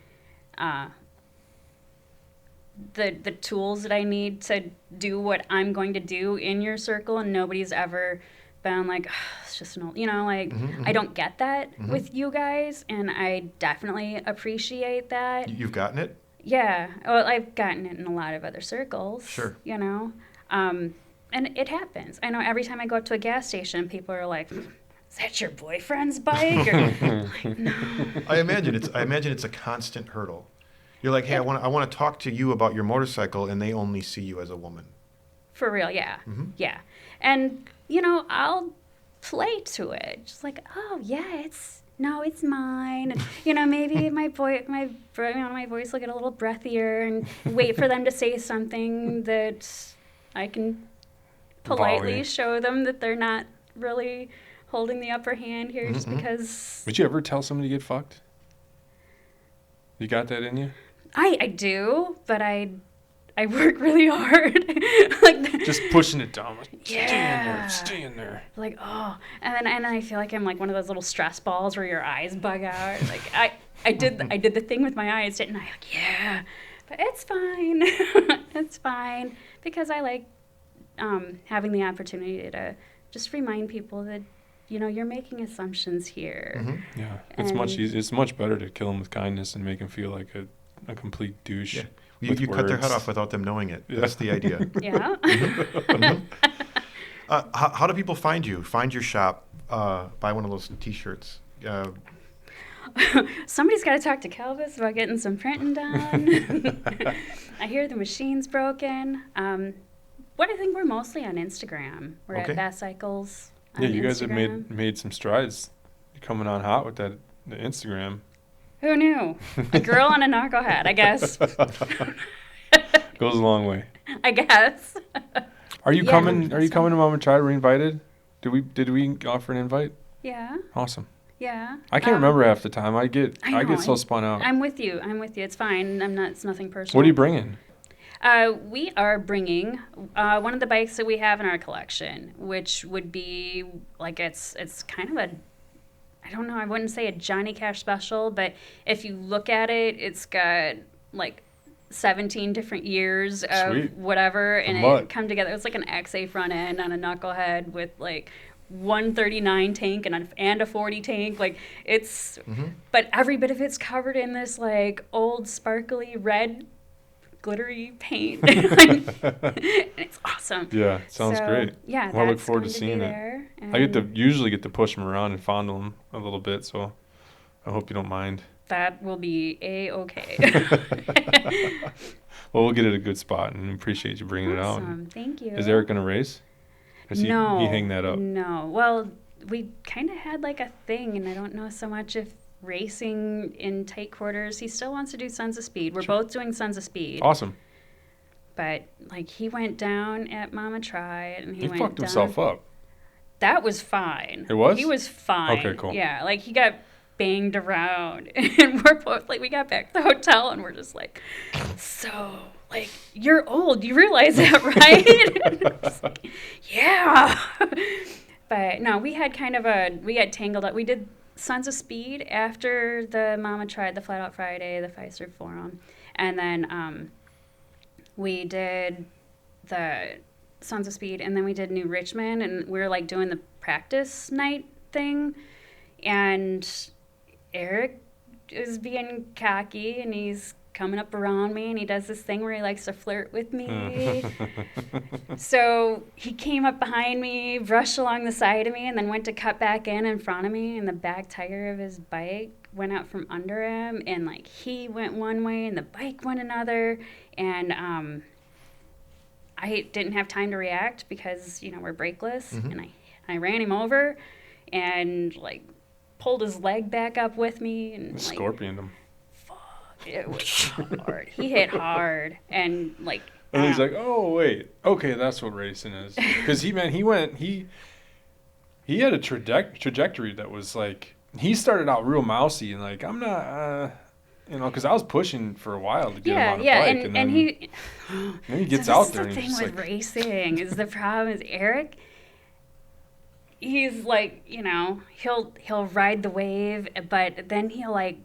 the tools that I need to do what I'm going to do in your circle, and nobody's ever been like, it's just an old, you know, like, I don't get that with you guys, and I definitely appreciate that. You've gotten it? Yeah. Well, I've gotten it in a lot of other circles. Sure. You know? And it happens. I know every time I go up to a gas station, people are like, is that your boyfriend's bike? Or, like, no. I imagine it's a constant hurdle. You're like, hey, I want to talk to you about your motorcycle, and they only see you as a woman. For real, yeah. Yeah. And, you know, I'll play to it. Just like, oh, yeah, it's mine. And, you know, maybe my voice will get a little breathier, and wait for them to say something that I can politely Volley. show them that they're not really holding the upper hand here just because Would you ever tell somebody to get fucked? You got that in you? I do, but I work really hard. Like, Just pushing it down. Like, Yeah. Stay in there. like, oh, and then I feel like I'm like one of those little stress balls where your eyes bug out. Like I did the thing with my eyes, didn't I? Like, yeah, but it's fine. It's fine because I like having the opportunity to just remind people that, you know, you're making assumptions here. Yeah, it's much And- easier. It's much better to kill them with kindness and make them feel like a complete douche. Yeah. with You cut their head words. off without them knowing it. Yeah. That's the idea. Yeah. How do people find you? Find your shop. Buy one of those T-shirts. Somebody's got to talk to Kelvis about getting some printing done. I hear the machine's broken. What I think we're mostly on Instagram. We're Okay. at Bass Cycles on Yeah, you guys have Instagram. made some strides. You're coming on hot with the Instagram. Who knew? A girl on a knucklehead, I guess. Goes a long way. I guess. Are you Yeah, coming? Are you that's coming to Mama Tried? Were you invited? Did we offer an invite? Yeah. Awesome. Yeah. I can't remember half the time. I get I know, get so spun out. I'm with you. It's fine. I'm not. It's nothing personal. What are you bringing? We are bringing one of the bikes that we have in our collection, which would be like it's kind of a, I don't know, I wouldn't say a Johnny Cash special, but if you look at it, it's got like 17 different years of Sweet. whatever, and mutt. it come together. It's like an XA front end on a knucklehead with like 139 tank and a 40 tank. Like it's, but every bit of it's covered in this like old sparkly red glittery paint. It's awesome. Yeah, sounds So, great. Yeah, Well, I look that's forward going to be seeing it. there, I get to and usually get to push them around and fondle them a little bit, so I hope you don't mind. that will be a-okay. Well, we'll get it a good spot, and appreciate you bringing it out. Awesome, thank you. Is Eric gonna race? Or is No, he hang that up? No. Well, we kind of had like a thing, and I don't know so much if racing in tight quarters. He still wants to do Sons of Speed. We're both doing Sons of Speed. Awesome. But like he went down at Mama Tried, and He went fucked down. himself up. That was fine. It was? He was fine. Okay, cool. Yeah, like he got banged around, and we're both like, we got back to the hotel, and we're just like, so like you're old. You realize that, right? And I'm just like, yeah. But no, we had tangled up. We did Sons of Speed after the Mama Tried, the Flat Out Friday, the Fiserv Forum, and then we did the Sons of Speed, and then we did New Richmond, and we were like doing the practice night thing, and Eric is being cocky, and he's coming up around me, and he does this thing where he likes to flirt with me. So he came up behind me, brushed along the side of me, and then went to cut back in front of me, and the back tire of his bike went out from under him, and like he went one way and the bike went another, and I didn't have time to react because, you know, we're brakeless, and I ran him over and like pulled his leg back up with me, and like Scorpioned him. it was hard. He hit hard, and like And he's like, "Oh wait, okay, that's what racing is." Because he had a trajectory that was like, he started out real mousy and like, I'm not, you know, because I was pushing for a while to get him on a bike, and then he then he gets so out this there is and the he's thing just with like, racing is the problem is Eric, he's like, you know, he'll ride the wave, but then he'll like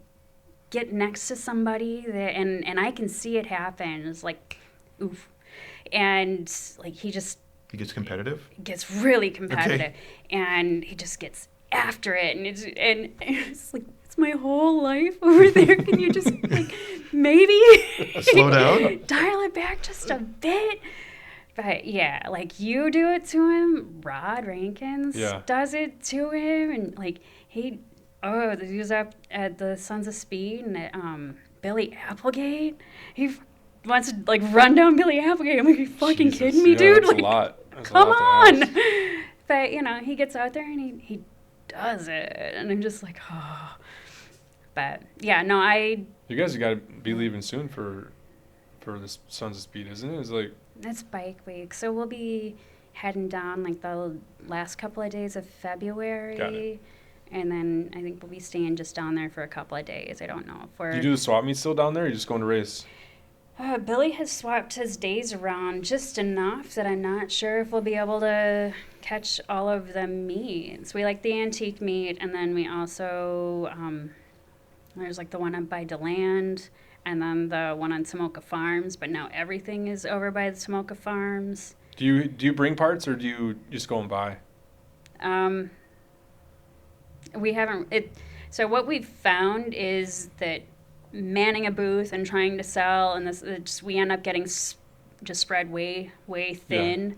get next to somebody that, and I can see it happen. It's like, oof, and like he just He gets competitive. gets really competitive, and he just gets after it, and it's like, it's my whole life over there. Can you just like maybe Slow down. dial it back just a bit? But yeah, like you do it to him. Rod Rankins Yeah. does it to him, and like he was up at the Sons of Speed, and at, Billy Applegate. He wants to like run down Billy Applegate. I'm like, are you fucking Jesus, kidding me, yeah, dude? That's Like, a lot. That's a come lot to on. ask. But you know, he gets out there and he does it, and I'm just like, oh. But yeah, no, You guys have got to be leaving soon for this Sons of Speed, isn't it? It's like, it's bike week, so we'll be heading down like the last couple of days of February. Got it. And then I think we'll be staying just down there for a couple of days. I don't know if we're. do you do the swap meet still down there, or you just going to race? Billy has swapped his days around just enough that I'm not sure if we'll be able to catch all of the meets. We like the antique meet, and then we also there's like the one up by DeLand, and then the one on Tomoka Farms. But now everything is over by the Tomoka Farms. Do you bring parts, or do you just go and buy? We haven't it. So what we've found is that manning a booth and trying to sell, and we end up getting just spread way thin,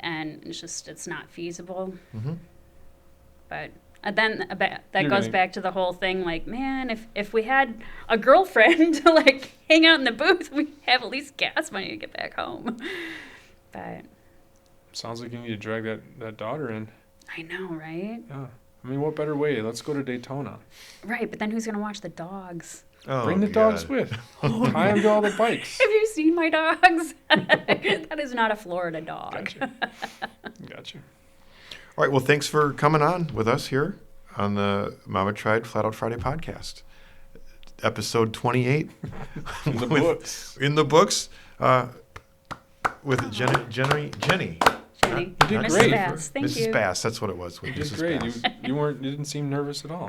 and it's not feasible. But then that You're goes gonna- back to the whole thing. Like, man, if we had a girlfriend to like hang out in the booth, we have at least gas money to get back home. But Sounds like you need to drag that daughter in. I know, right? Yeah. I mean, what better way? Let's go to Daytona. Right, but then who's gonna watch the dogs? Oh, Bring the dogs God. with. Tie them to all the bikes. Have you seen my dogs? That is not a Florida dog. Gotcha. All right. Well, thanks for coming on with us here on the Mama Tried Flat Out Friday podcast, episode 28. In the With- books. In the books, with Jenny. Jenny. You did Mrs. great. Bass, thank Mrs. you. Bass. That's what it was. With You did Mrs. great. Bass. You didn't seem nervous at all.